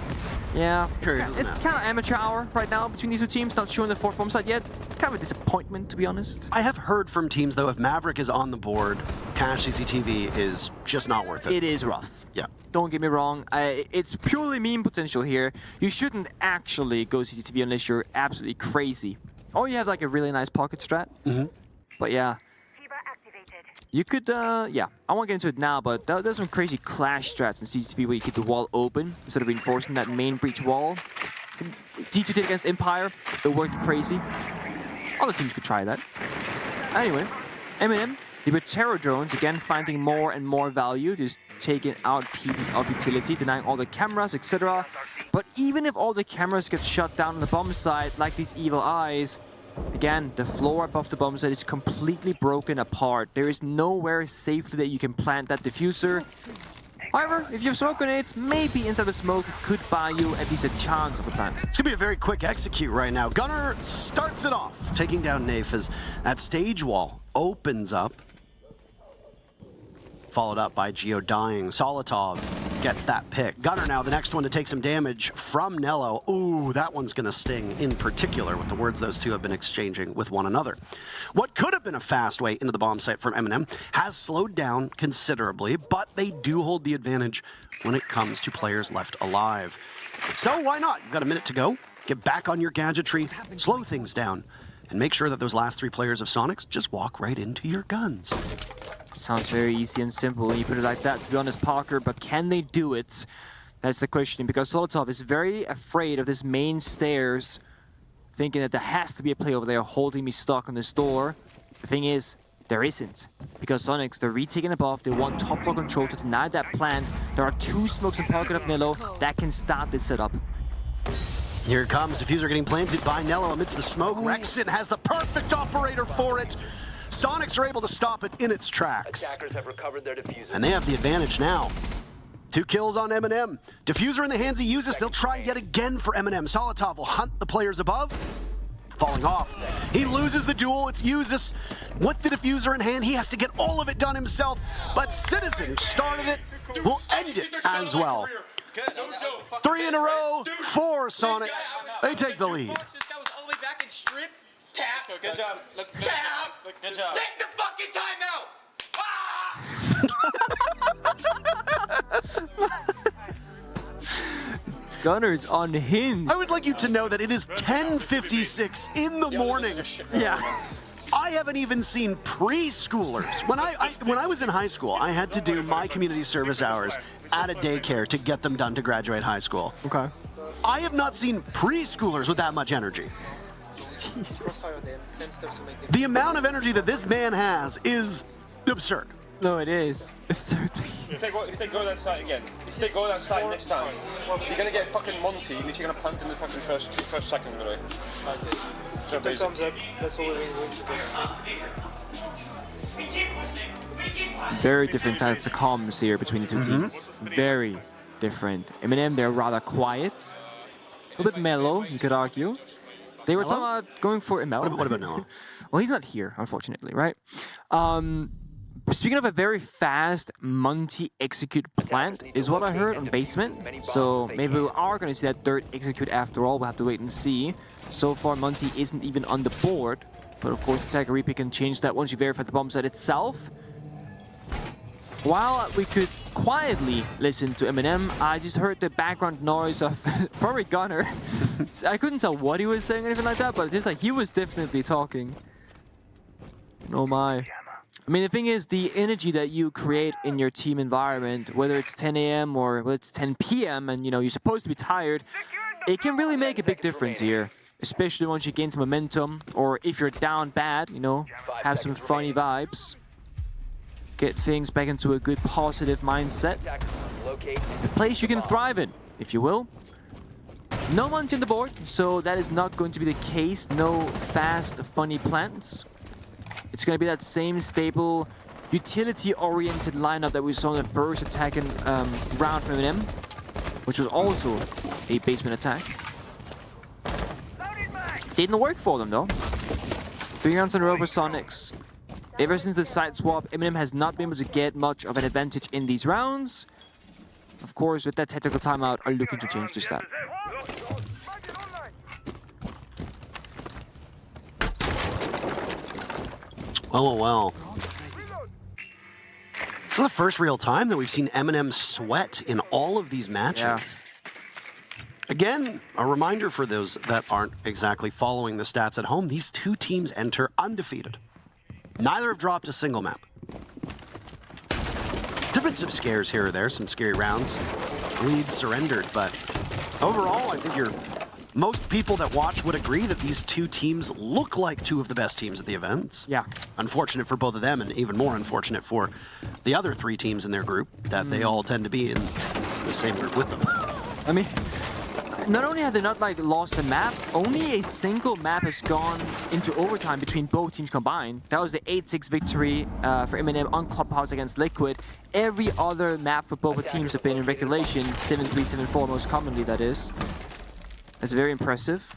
Yeah, Curious, it's isn't it? kind of amateur hour right now between these two teams. Not showing the 4th bomb site yet. Kind of a disappointment, to be honest. I have heard from teams, though, if Maverick is on the board, Cash CCTV is just not worth it. It is rough. Yeah. Don't get me wrong. It's purely meme potential here. You shouldn't actually go CCTV unless you're absolutely crazy. Or you have like a really nice pocket strat. But yeah. You could, yeah, I won't get into it now, but there's some crazy clash strats in CCTV where you keep the wall open instead of reinforcing that main breach wall. G2 did against Empire, it worked crazy. Other teams could try that. Anyway, MNM, they were terror drones, again finding more and more value, just taking out pieces of utility, denying all the cameras, etc. But even if all the cameras get shut down on the bomb site, like these evil eyes, again, the floor above the bomb site is completely broken apart. There is nowhere safely that you can plant that diffuser. However, if you have smoke grenades, maybe inside the smoke could buy you at least a chance of a plant. It's gonna be a very quick execute right now. Gunner starts it off, taking down Nafe as that stage wall opens up. Followed up by Geo dying. Solotov gets that pick. Gunner now, the next one to take some damage from Nello. Ooh, that one's gonna sting in particular with the words those two have been exchanging with one another. What could have been a fast way into the bomb site from MNM has slowed down considerably, but they do hold the advantage when it comes to players left alive. So why not? You've got a minute to go. Get back on your gadgetry, slow things down, and make sure that those last 3 players of Soniqs just walk right into your guns. Sounds very easy and simple when you put it like that, to be honest, Parker, but can they do it? That's the question, because Solotov is very afraid of this main stairs, thinking that there has to be a play over there holding me stuck on this door. The thing is, there isn't, because Soniqs, they're retaking above, they want top floor control to deny that plan. There are 2 smokes in pocket of Nello that can start this setup. Here it comes, diffuser getting planted by Nello amidst the smoke. Rexin has the perfect operator for it. Soniqs are able to stop it in its tracks. Attackers have recovered their diffuser. And they have the advantage now. 2 kills on MNM. Diffuser in the hands he uses. They'll try yet again for MNM. Solotov will hunt the players above. falling off. He loses the duel. It's Usis with the diffuser in hand. He has to get all of it done himself. But Citizen, who started it, will end it as well. 3 in a row for Soniqs. They take the lead. This guy was all the way back and strip. Tap. Good job. Tap. Good job. Take the fucking timeout. Gunner's unhinged. I would like you to know that it is 10:56 in the morning. Yeah. I haven't even seen preschoolers. When I was in high school, I had to do my community service hours at a daycare to get them done to graduate high school. Okay. I have not seen preschoolers with that much energy. Jesus. The amount of energy that this man has is absurd. No, it is. It certainly If is. they go that side again, if they go that side next time, you're gonna get fucking Monty, and you're gonna plant him in the fucking first second, by the way. So If it comes up, that's all we're going to do. Very different types of comms here between the two teams. Very different. MNM, they're rather quiet. A little bit mellow, you could argue. They were talking about going for mellow. What about Noah? Well, he's not here, unfortunately, right? Speaking of a very fast multi-execute plant is what I heard on basement. So maybe we are going to see that third execute after all. We'll have to wait and see. So far, Monty isn't even on the board. But of course, Attacker Replay can change that once you verify the bomb site itself. While we could quietly listen to MNM, I just heard the background noise of probably Gunner. I couldn't tell what he was saying or anything like that, but just like he was definitely talking. Oh my. I mean, the thing is, the energy that you create in your team environment, whether it's 10 a.m. or whether it's 10 p.m. and, you know, you're supposed to be tired, it can really make a big difference here. Especially once you gain some momentum, or if you're down bad, you know, have some funny vibes. Get things back into a good, positive mindset. A place you can thrive in, if you will. No Monty on the board, so that is not going to be the case. No fast, funny plans. It's going to be that same stable, utility-oriented lineup that we saw in the first attack in, round from MNM, which was also a basement attack. Didn't work for them, though. 3 rounds in a row for Soniqs. Ever since the side swap, MNM has not been able to get much of an advantage in these rounds. Of course, with that tactical timeout, are looking to change just that. Oh, well. It's the first real time that we've seen MNM sweat in all of these matches. Yeah. Again, a reminder for those that aren't exactly following the stats at home, these two teams enter undefeated. Neither have dropped a single map. There have been some scares here or there, some scary rounds. Leads surrendered, but overall, I think most people that watch would agree that these two teams look like two of the best teams at the event. Yeah. Unfortunate for both of them, and even more unfortunate for the other 3 teams in their group, that they all tend to be in the same group with them. I mean, not only have they not like lost a map, only a single map has gone into overtime between both teams combined. That was the 8-6 victory for MNM on Clubhouse against Liquid. Every other map for both teams have been in regulation, 7-3, 7-4 most commonly, that is. That's very impressive.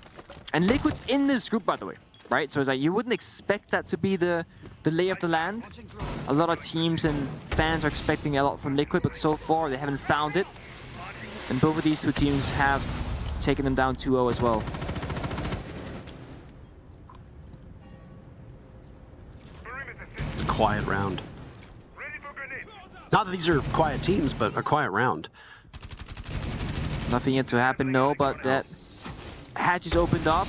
And Liquid's in this group, by the way, right? So it's like you wouldn't expect that to be the lay of the land. A lot of teams and fans are expecting a lot from Liquid, but so far they haven't found it. And both of these two teams have taken them down 2-0 as well. Quiet round. Not that these are quiet teams, but a quiet round. Nothing yet to happen, no, but that hatch is opened up.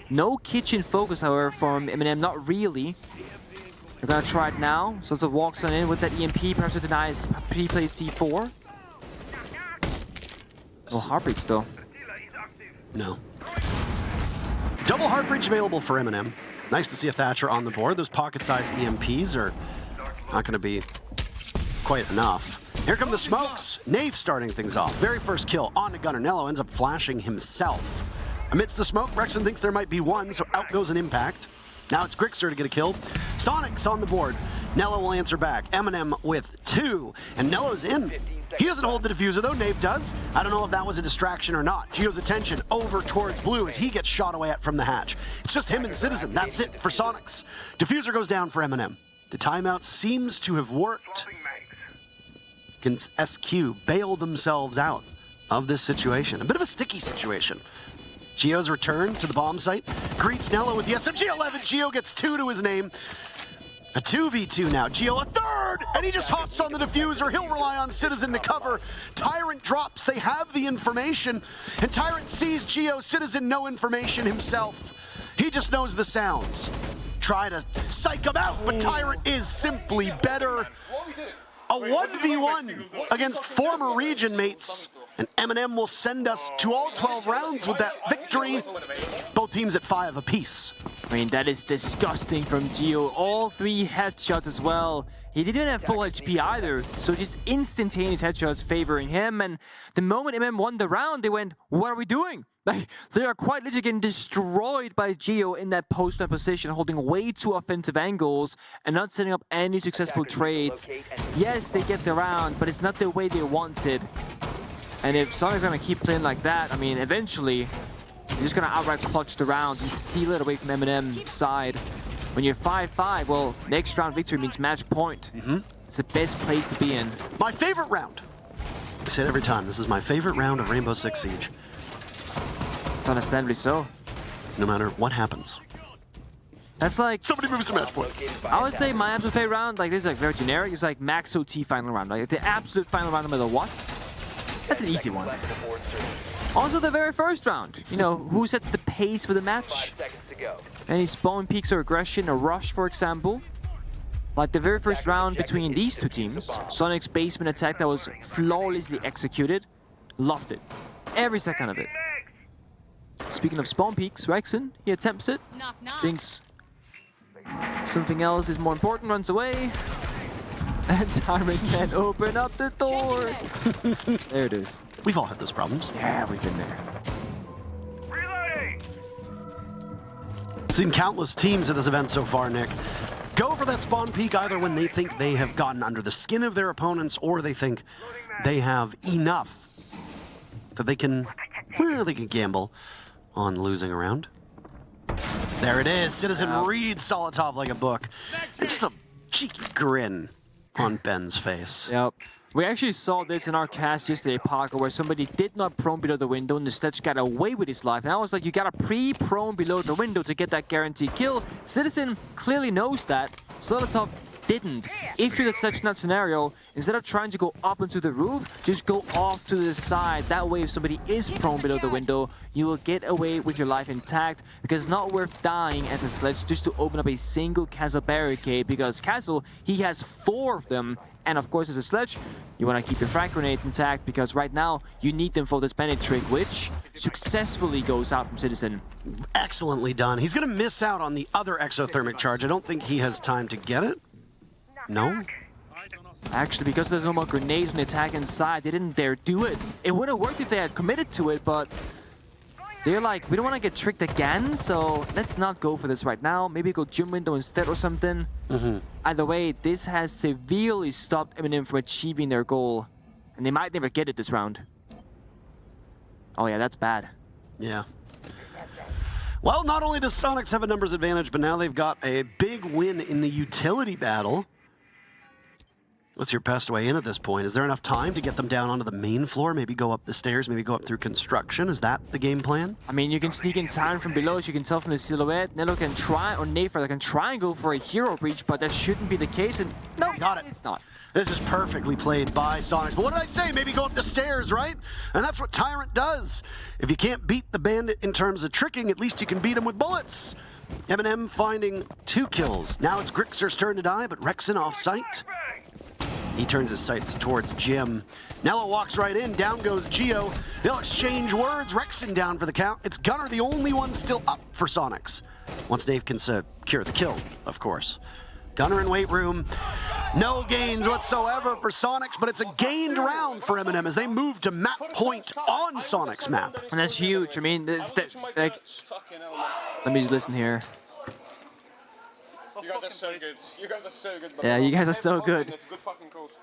No kitchen focus, however, from MNM, not really. They're gonna try it now. Sort of walks on in with that EMP, perhaps it denies pre-play C4. Oh, Heartbreaks though. No. Double Heart Breach available for MNM. Nice to see a Thatcher on the board. Those pocket-sized EMPs are not going to be quite enough. Here come the smokes. Nafe starting things off. Very first kill on to Gunner. Nello ends up flashing himself. Amidst the smoke, Brexton thinks there might be one, so out goes an impact. Now it's Grixer to get a kill. Soniqs on the board. Nello will answer back. MNM with 2, and Nello's in. He doesn't hold the diffuser though, Nave does. I don't know if that was a distraction or not. Gio's attention over towards Blue as he gets shot away at from the hatch. It's just him and Citizen, that's it for Soniqs. Diffuser goes down for MNM. The timeout seems to have worked. Can SQ bail themselves out of this situation? A bit of a sticky situation. Gio's return to the bomb site. Greets Nello with the SMG-11. Gio gets 2 to his name. A 2v2 now. Gio a third, and he just hops on the diffuser. He'll rely on Citizen to cover. Tyrant drops. They have the information, and Tyrant sees Gio. Citizen no information himself. He just knows the sounds. Try to psych him out, but Tyrant is simply better. A 1v1 against former region mates. And MNM will send us to all 12 rounds with that victory. Both teams at 5 apiece. I mean, that is disgusting from Gio. All 3 headshots as well. He didn't have full HP either, so just instantaneous headshots favoring him. And the moment MM won the round, they went, what are we doing? Like, they are quite literally getting destroyed by Gio in that post-up position, holding way too offensive angles and not setting up any successful trades. Yes, they get the round, but it's not the way they wanted. And if Soniqs gonna keep playing like that, I mean, eventually, you're just gonna outright clutch the round and steal it away from MNM's side. When you're 5-5, well, next round victory means match point. It's the best place to be in. My favorite round. I say it every time, this is my favorite round of Rainbow Six Siege. It's understandably so. No matter what happens. That's like... Somebody moves to match point. I would say my absolute favorite round, like this is like very generic, it's like max OT final round. Like the absolute final round no matter what. That's an easy one. Also the very first round. You know, who sets the pace for the match? Any spawn peaks or aggression, a rush for example. Like the very first round between these two teams, Soniqs' basement attack that was flawlessly executed. Loved it. Every second of it. Speaking of spawn peaks, Rexon, he attempts it. Thinks something else is more important, runs away. And Tyrant can't open up the door. There it is. We've all had those problems. Yeah, we've been there. Seen countless teams at this event so far, Nick. Go for that spawn peak either when they think they have gotten under the skin of their opponents or they think they have enough that they can, well, they can gamble on losing a round. There it is. Citizen reads Solotov like a book. It's just a cheeky grin on Ben's face. Yep. We actually saw this in our cast yesterday, Parker, where somebody did not prone below the window and the Sledge got away with his life. And I was like, you gotta pre-prone below the window to get that guaranteed kill. Citizen clearly knows that. Solotov didn't. If you're the Sledge in that scenario, instead of trying to go up into the roof, just go off to the side. That way, if somebody is prone below the window, you will get away with your life intact, because it's not worth dying as a Sledge just to open up a single castle barricade, because castle, he has 4 of them. And of course, as a Sledge, you want to keep your frag grenades intact, because right now, you need them for this bandit trick, which successfully goes out from Citizen. Excellently done. He's going to miss out on the other exothermic charge. I don't think he has time to get it. No? Actually, because there's no more grenades on the attack inside, they didn't dare do it. It would have worked if they had committed to it, but they're like, we don't want to get tricked again, so let's not go for this right now. Maybe go gym window instead or something. Either way, this has severely stopped MNM from achieving their goal, and they might never get it this round. Oh yeah, that's bad. Yeah. Well, not only does Soniqs have a numbers advantage, but now they've got a big win in the utility battle. What's your best way in at this point? Is there enough time to get them down onto the main floor? Maybe go up the stairs, maybe go up through construction? Is that the game plan? I mean, you can sneak in time from below, as you can tell from the silhouette. Nello can try, or Nayfar can try and go for a hero breach, but that shouldn't be the case. And no, got it. It's not. This is perfectly played by Soniqs. But what did I say? Maybe go up the stairs, right? And that's what Tyrant does. If you can't beat the bandit in terms of tricking, at least you can beat him with bullets. MNM finding 2 kills. Now it's Grixer's turn to die, but Rexon off site. He turns his sights towards Jim. Nello walks right in. Down goes Gio. They'll exchange words. Rexon down for the count. It's Gunnar, the only one still up for Soniqs. Once Dave can secure the kill, of course. Gunnar in weight room. No gains whatsoever for Soniqs, but it's a gained round for MNM as they move to map point on Soniqs map. And that's huge. I mean, like, let me just listen here. You guys are so good. You guys are so good. Yeah, you guys are so good. That's good fucking calls.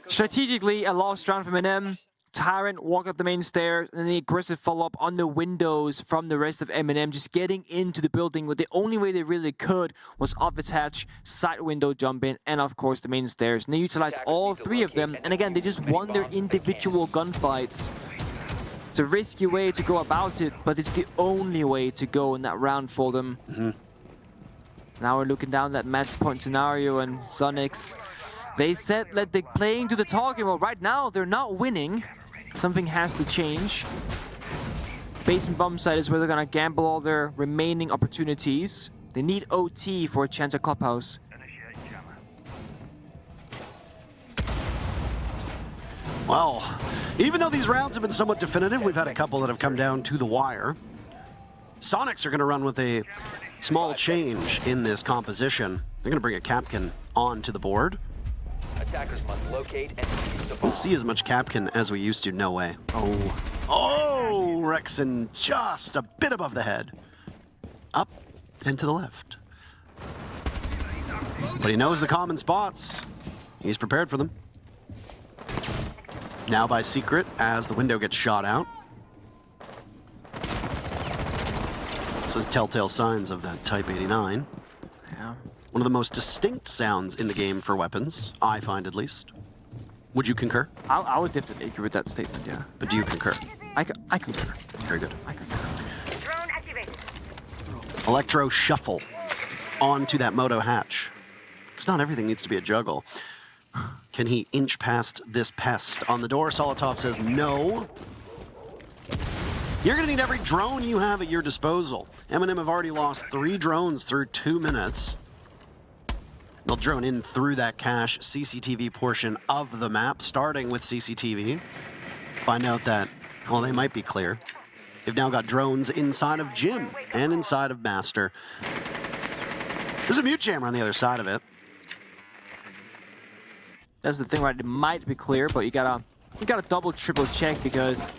Strategically, a lost round from MNM. Tyrant walk up the main stairs, and the aggressive follow-up on the windows from the rest of MNM, just getting into the building. But the only way they really could was up the hatch, side window jump in, and of course the main stairs. And they utilized all three of them, and again, they just won their individual gunfights. It's a risky way to go about it, but it's the only way to go in that round for them. Now we're looking down that match point scenario, and Soniqs, they said that they're playing to the target. Well, right now they're not winning. Something has to change. Basement bomb site is where they're gonna gamble all their remaining opportunities. They need OT for a chance at Clubhouse. Well, even though these rounds have been somewhat definitive, we've had a couple that have come down to the wire. Soniqs are going to run with a small change in this composition. They're going to bring a Capkin onto the board. Attackers must locate and defuse the bomb. Let's see as much Capkin as we used to. No way. Oh, Rexon just a bit above the head. Up and to the left. But he knows the common spots. He's prepared for them. Now by secret as the window gets shot out. This is telltale signs of that Type 89. Yeah. One of the most distinct sounds in the game for weapons, I find at least. Would you concur? I would definitely agree with that statement, yeah. But do you concur? I concur. Very good. I concur. Drone activated. Electro shuffle onto that moto hatch. Because not everything needs to be a juggle. Can he inch past this pest on the door? Solotov says no. You're going to need every drone you have at your disposal. MNM have already lost 3 drones through 2 minutes. They'll drone in through that cache CCTV portion of the map, starting with CCTV. Find out that, well, they might be clear. They've now got drones inside of Jim and inside of Master. There's a mute jammer on the other side of it. That's the thing, right? It might be clear, but you gotta double, triple check, because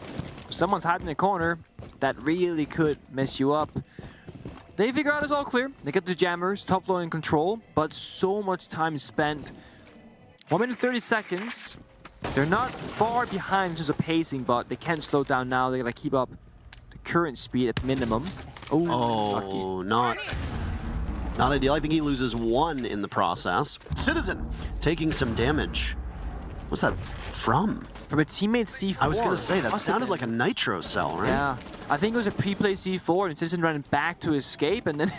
if someone's hiding in the corner, that really could mess you up. They figure out it's all clear. They get the jammers, top floor in control, but so much time spent. 1 minute 30 seconds. They're not far behind in terms of pacing, but they can't slow down now. They gotta keep up the current speed at minimum. Oh, not ideal. I think he loses 1 in the process. Citizen taking some damage. What's that from? From a teammate C4. I was going to say, that Must sounded have like a nitro cell, right? Yeah. I think it was a pre-play C4, and Citizen ran back to escape, and then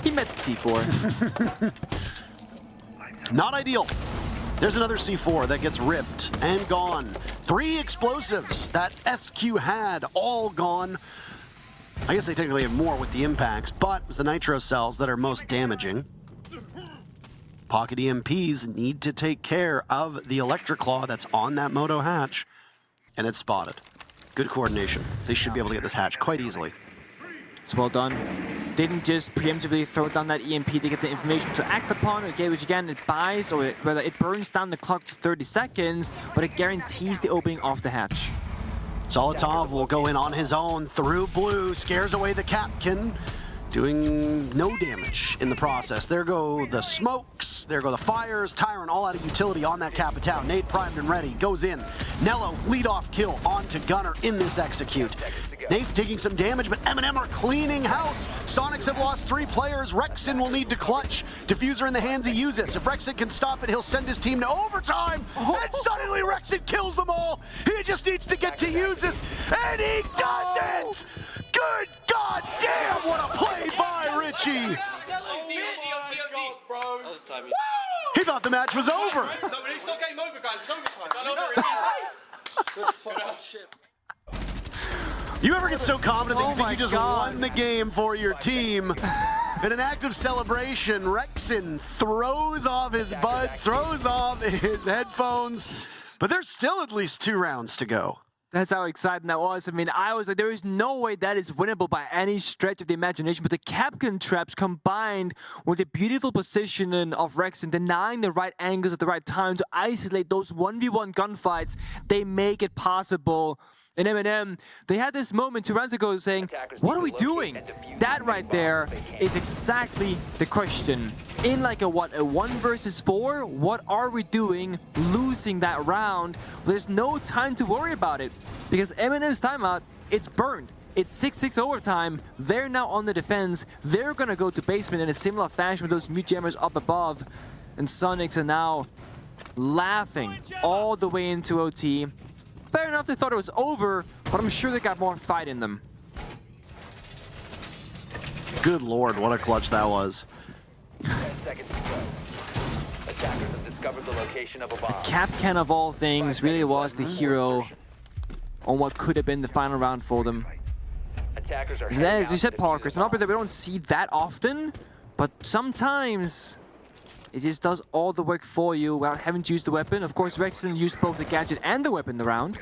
he met the C4. Not ideal. There's another C4 that gets ripped and gone. 3 explosives that SQ had, all gone. I guess they technically have more with the impacts, but it's the nitro cells that are most damaging. Pocket EMPs need to take care of the electric claw that's on that moto hatch, and it's spotted. Good coordination. They should be able to get this hatch quite easily. It's well done. Didn't just preemptively throw down that EMP to get the information to act upon. Okay, which again, it buys, or rather it burns down the clock to 30 seconds, but it guarantees the opening of the hatch. Solotov will go in on his own through blue, scares away the Capkin, doing no damage in the process. There go the smokes, there go the fires. Tyrant all out of utility on that Capitao. Nade primed and ready, goes in. Nello, lead-off kill onto Gunner in this execute. Nate taking some damage, but MNM are cleaning house. Soniqs have lost 3 players. Rexon will need to clutch. Diffuser in the hands of Ubisoft. If Rexon can stop it, he'll send his team to overtime. And suddenly Rexon kills them all. He just needs to get to Ubisoft, and he doesn't! Good God damn, what a play by Richie! He thought the match was over. No, but it's not game over, guys. It's overtime. You ever get so confident that you think my you just God. won the game for your team? In an act of celebration, Rexon throws off his buds, throws off his headphones, but there's still at least 2 rounds to go. That's how exciting that was. I mean, I was like, there is no way that is winnable by any stretch of the imagination. But the Capkin traps combined with the beautiful positioning of Rexon, denying the right angles at the right time to isolate those 1v1 gunfights, they make it possible And MNM, they had this moment 2 rounds ago saying, what are we doing? That right there is exactly the question. In like a 1 versus 4, what are we doing losing that round? There's no time to worry about it because MNM's timeout, it's burned. It's 6-6 overtime. They're now on the defense. They're gonna go to basement in a similar fashion with those mute jammers up above. And Soniqs are now laughing all the way into OT. Fair enough, they thought it was over, but I'm sure they got more fight in them. Good lord, what a clutch that was. 10 seconds to go. Attackers have discovered the location of a bomb. Capcan of all things really was the hero on what could have been the final round for them. Attackers are As you said, Parker, it's not that we don't see that often, but sometimes it just does all the work for you without having to use the weapon. Of course, Rexon used both the gadget and the weapon in the round.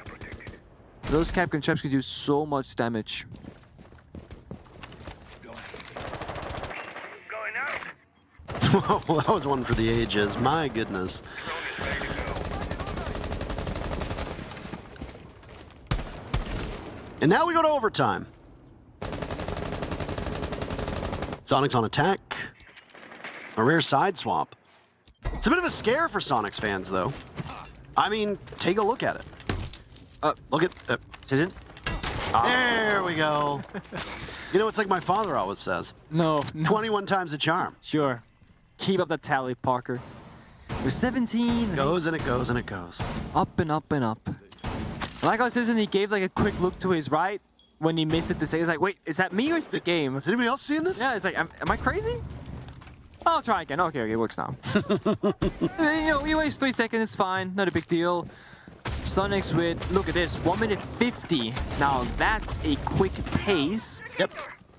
Those Capcan traps can do so much damage. Going out. Whoa, that was one for the ages. My goodness. And now we go to overtime. Soniqs on attack. A rare side swap. It's a bit of a scare for Soniqs fans, though. I mean, take a look at it. Look at... Decision? There we go. You know, it's like my father always says. No. 21 times a charm. Sure. Keep up the tally, Parker. With 17. Goes and it goes and it goes. Up and up and up. Like how Citizen, he gave like a quick look to his right when he missed it to say, he was like, wait, is that me or is it the game? Is anybody else seeing this? Yeah, it's like, am I crazy? I'll try again. Okay, it works now. You know, you waste 3 seconds, it's fine. Not a big deal. Soniqs with, look at this, 1 minute 50. Now that's a quick pace. Yep.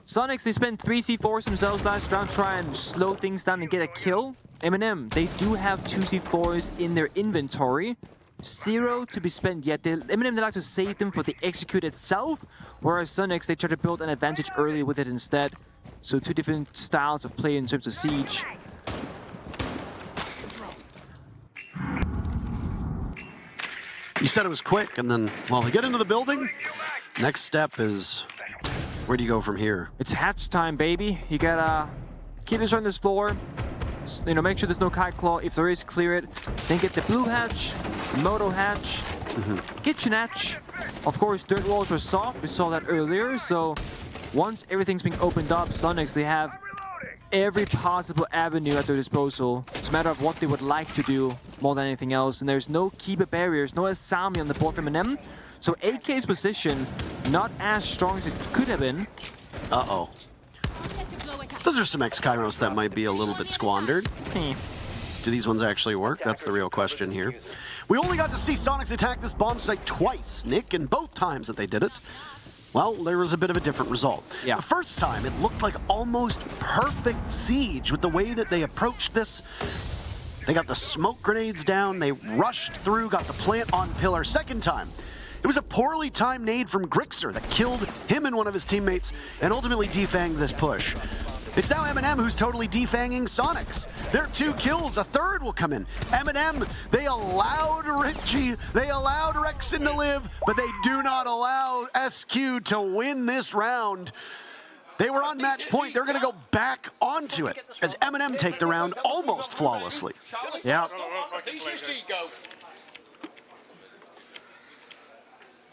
Soniqs, they spent 3 C4s themselves last round, try and slow things down and get a kill. MNM, they do have 2 C4s in their inventory. 0 to be spent yet. MNM, they like to save them for the execute itself, whereas Soniqs, they try to build an advantage early with it instead. So 2 different styles of play in terms of siege. You said it was quick, and then, well, we get into the building. Next step is, where do you go from here? It's hatch time, baby. You gotta keep this on this floor. You know, make sure there's no kite claw. If there is, clear it. Then get the blue hatch, the moto hatch, kitchen hatch. Of course, dirt walls were soft. We saw that earlier. So once everything's been opened up, Soniqs, they have every possible avenue at their disposal. It's a matter of what they would like to do more than anything else. And there's no keeper barriers, no Asami on the board from MNM. So AK's position, not as strong as it could have been. Uh-oh. Those are some X-Kairos that might be a little bit squandered. Do these ones actually work? That's the real question here. We only got to see Soniqs attack this bomb site twice, Nick, and both times that they did it, well, there was a bit of a different result. Yeah. The first time, it looked like almost perfect siege with the way that they approached this. They got the smoke grenades down, they rushed through, got the plant on pillar. Second time, it was a poorly timed nade from Grixer that killed him and one of his teammates and ultimately defanged this push. It's now MNM who's totally defanging Soniqs. Their 2 kills, a third will come in. MNM, they allowed Richie, they allowed Rexon to live, but they do not allow SQ to win this round. They were on match point, they're gonna go back onto it as MNM take the round almost flawlessly. Yeah.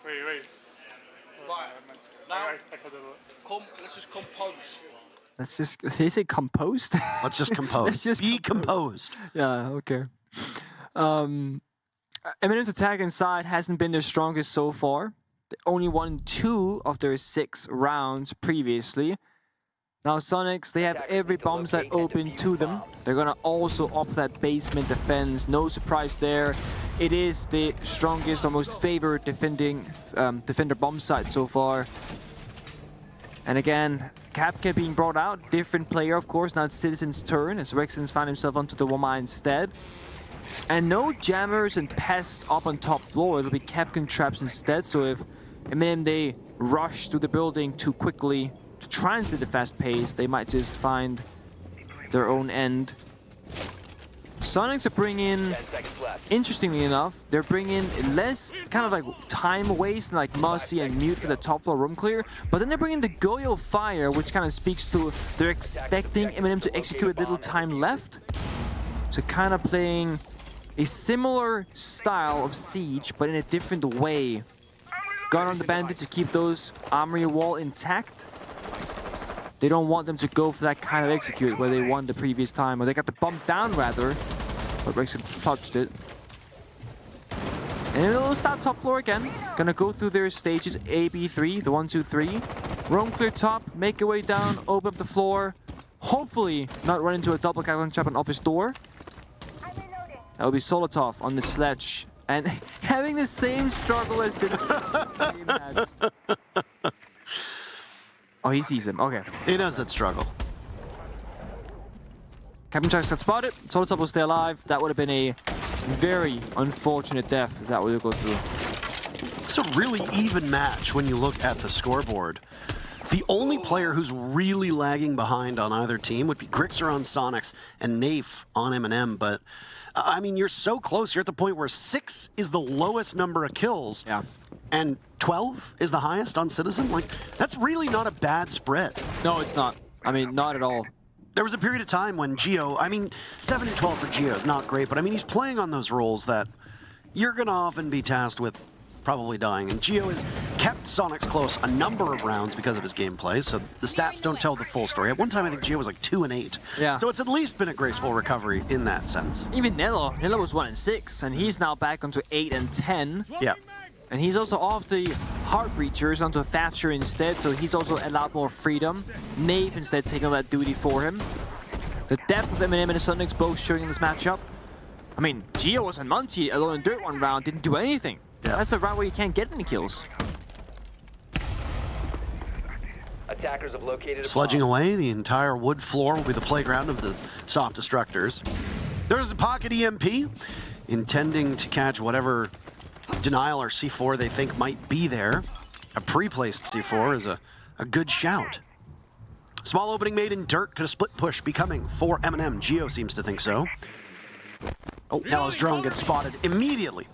Wait. Now, let's just compose. Let's just, did he say composed? Let's just compose. Let's just be composed. Yeah, okay. MNM's attack inside hasn't been their strongest so far. They only won 2 of their 6 rounds previously. Now Soniqs, they have every bomb site open to them. They're gonna also opt that basement defense. No surprise there. It is the strongest or most favored defender bomb site so far. And again, Capcan being brought out, different player of course, now it's Citizen's turn as Rexon's found himself onto the Woma instead. And no jammers and pests up on top floor, it'll be Capcan traps instead, so if MNM they rush through the building too quickly to try and set a fast pace, they might just find their own end. Soniqs are bringing 10 seconds left. interestingly enough, they're bringing less kind of like time waste than like Mossy and Mute for the top floor room clear, but then they're bringing the Goyo Fire, which kind of speaks to they're expecting MNM to execute with little time left. So kind of playing a similar style of Siege, but in a different way. Gun on the Bandit to keep those armory wall intact. They don't want them to go for that kind of execute where they won the previous time, or they got the bump down rather, but Rexon clutched it. And it'll start top floor again. Gonna go through their stages A, B, 3, the 1, 2, 3. Roam clear top, make your way down, open up the floor. Hopefully not run into a double calculating trap on office door. That will be Solotov on the sledge. And having the same struggle as Citizen. Oh, he sees him. Okay. He knows that struggle. Captain Chucks got spotted. Solotov will stay alive. That would have been a very unfortunate death if that would go through. It's a really even match when you look at the scoreboard. The only player who's really lagging behind on either team would be Grixer on Soniqs and Nafe on MNM, but I mean, you're so close. You're at the point where 6 is the lowest number of kills, and 12 is the highest on Citizen. Like, that's really not a bad spread. No, it's not. I mean, not at all. There was a period of time when Geo, I mean, 7 and 12 for Geo is not great, but I mean, he's playing on those roles that you're going to often be tasked with probably dying. And Geo has kept Soniqs close a number of rounds because of his gameplay, so the stats don't tell the full story. At one time, I think Geo was like 2 and 8. Yeah. So it's at least been a graceful recovery in that sense. Even Nello was 1 and 6, and he's now back onto 8 and 10. Yeah. And he's also off the Heart Breachers onto Thatcher instead, so he's also a lot more freedom. Nave instead taking on that duty for him. The depth of MNM and the Soniqs both showing in this matchup. I mean, Geo was on Monty alone in Dirt one round, didn't do anything. Yeah. That's a round where you can't get any kills. Attackers have located Sledging away, the entire wood floor will be the playground of the soft destructors. There's a pocket EMP, intending to catch whatever denial or C4 they think might be there. A pre-placed C4 is a good shout. Small opening made in dirt. Could a split push be coming for MNM? Geo seems to think so. Oh, Nello's drone gets spotted immediately.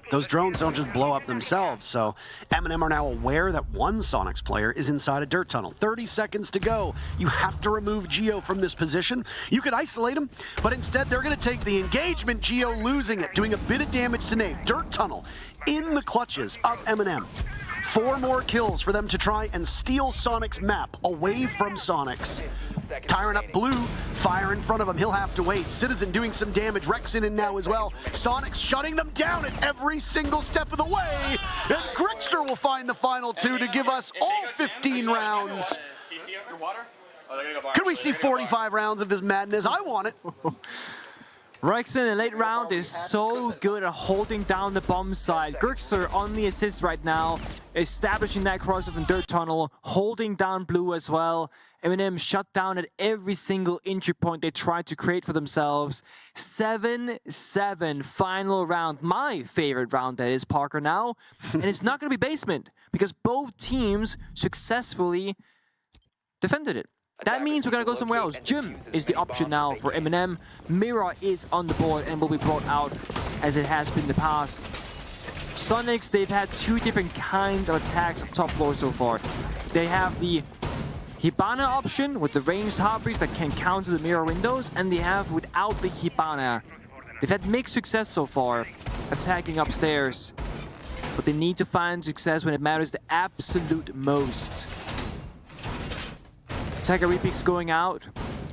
Those drones don't just blow up themselves, so MNM are now aware that one Soniqs player is inside a dirt tunnel. 30 seconds to go. You have to remove Geo from this position. You could isolate him, but instead they're going to take the engagement, Geo losing it, doing a bit of damage to Nave. Dirt tunnel in the clutches of MNM. 4 more kills for them to try and steal Soniqs map away from Soniqs. Tyrant up blue, fire in front of him, he'll have to wait. Citizen doing some damage, Rexon in now as well. Soniqs shutting them down at every single step of the way. And Grixer will find the final 2 to give us all 15 rounds. Could we see 45 rounds of this madness? I want it. Rexon in late round is so good at holding down the bomb side. Grixer on the assist right now, establishing that crossover in dirt tunnel, holding down blue as well. MNM shut down at every single entry point they tried to create for themselves. 7-7 final round. My favorite round, that is, Parker, now. And it's not going to be basement, because both teams successfully defended it. That means we're going to go somewhere else. Gym is the option now for MNM. Mira is on the board and will be brought out as it has been in the past. Soniqs, they've had 2 different kinds of attacks on top floor so far. They have the Hibana option with the ranged Heartbreach that can counter the mirror windows, and they have without the Hibana. They've had mixed success so far attacking upstairs, but they need to find success when it matters the absolute most. Attacker Repix going out.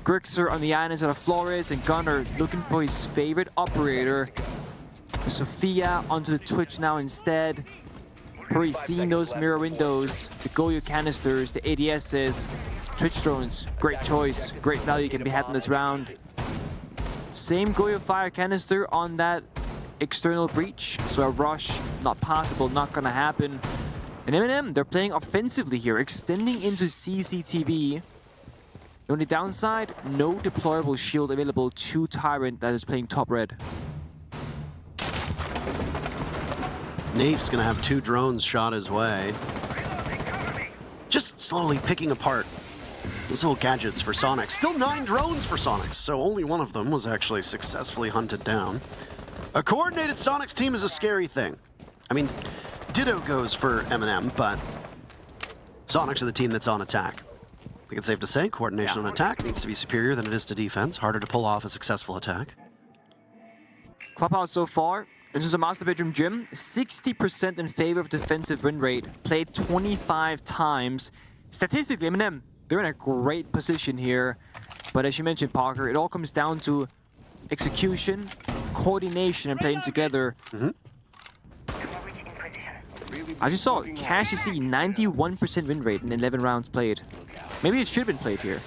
Grixer on the islands of Flores, and Gunner looking for his favorite operator. Sophia onto the Twitch now instead. Probably seeing those mirror windows, the Goyo canisters, the ADSs, Twitch drones. Great choice, great value can be had in this round. Same Goyo fire canister on that external breach, so a rush, not possible, not gonna happen. And MNM, they're playing offensively here, extending into CCTV. The only downside, no deployable shield available to Tyrant that is playing top red. Nafe's gonna have 2 drones shot his way. Just slowly picking apart those little gadgets for Soniqs. Still 9 drones for Soniqs, so only one of them was actually successfully hunted down. A coordinated Sonics team is a scary thing. I mean, ditto goes for MNM, but Sonics are the team that's on attack. I think it's safe to say coordination on attack needs to be superior than it is to defense. Harder to pull off a successful attack. Clubhouse so far, this is a Master Bedroom Gym, 60% in favor of defensive win rate, played 25 times. Statistically, MNM, they're in a great position here. But as you mentioned, Parker, it all comes down to execution, coordination, and playing together. I just saw Cassidy 91% win rate in 11 rounds played. Maybe it should have been played here.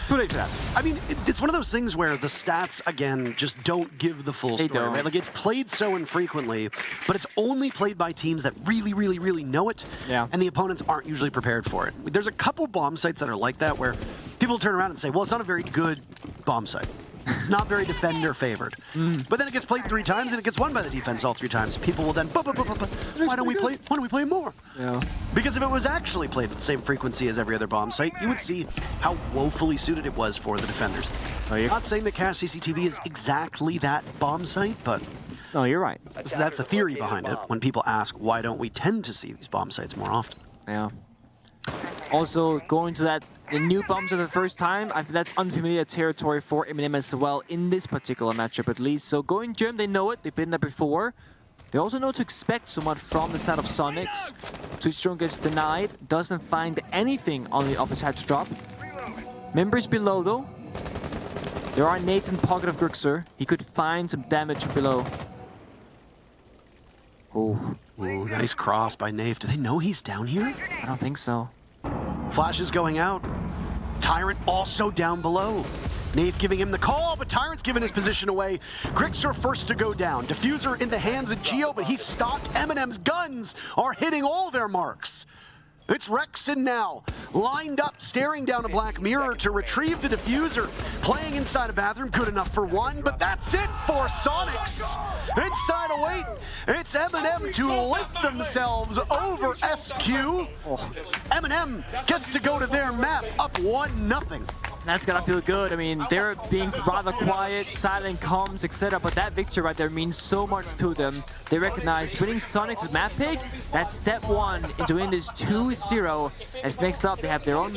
Too late for that. I mean, it's one of those things where the stats, again, just don't give the full story. don't. Right? Like, it's played so infrequently, but it's only played by teams that really, really, really know it, Yeah. and the opponents aren't usually prepared for it. There's a couple bomb sites that are like that where people turn around and say, well, it's not a very good bomb site. It's not very defender favored. But then it gets played 3 times and it gets won by the defense all 3 times. People will then, why don't we play more? Yeah. Because if it was actually played with the same frequency as every other bomb site, you would see how woefully suited it was for the defenders. Not saying that Cash CCTV is exactly that bomb site, but No, you're right. that's the theory behind it when people ask, why don't we tend to see these bomb sites more often? Yeah. Also, going to that the new bombs for the first time, I think that's unfamiliar territory for MNM as well in this particular matchup at least. So going Germ, they know it, they've been there before. They also know to expect somewhat from the side of Soniqs. Too Strong gets denied, doesn't find anything on the office hatch drop. Members below though. There are nades in pocket of Grixer. He could find some damage below. Oh, Ooh, nice cross by Nave. Do they know he's down here? I don't think so. Flash is going out. Tyrant also down below. Nave giving him the call, but Tyrant's giving his position away. Grixer first to go down. Diffuser in the hands of Geo, but he's stopped. MNM's guns are hitting all their marks. It's Rexon now, lined up, staring down a black mirror to retrieve the diffuser. Playing inside a bathroom, good enough for one, but that's it for Soniqs. Inside a wait, it's MNM to lift themselves over SQ. MNM gets to go to their map, up 1-0. That's gonna feel good. I mean, they're being rather quiet, silent comms, etc. But that victory right there means so much to them. They recognize winning Soniqs' map pick. That's step 1 into win this 2-0. As next up, they have their own map.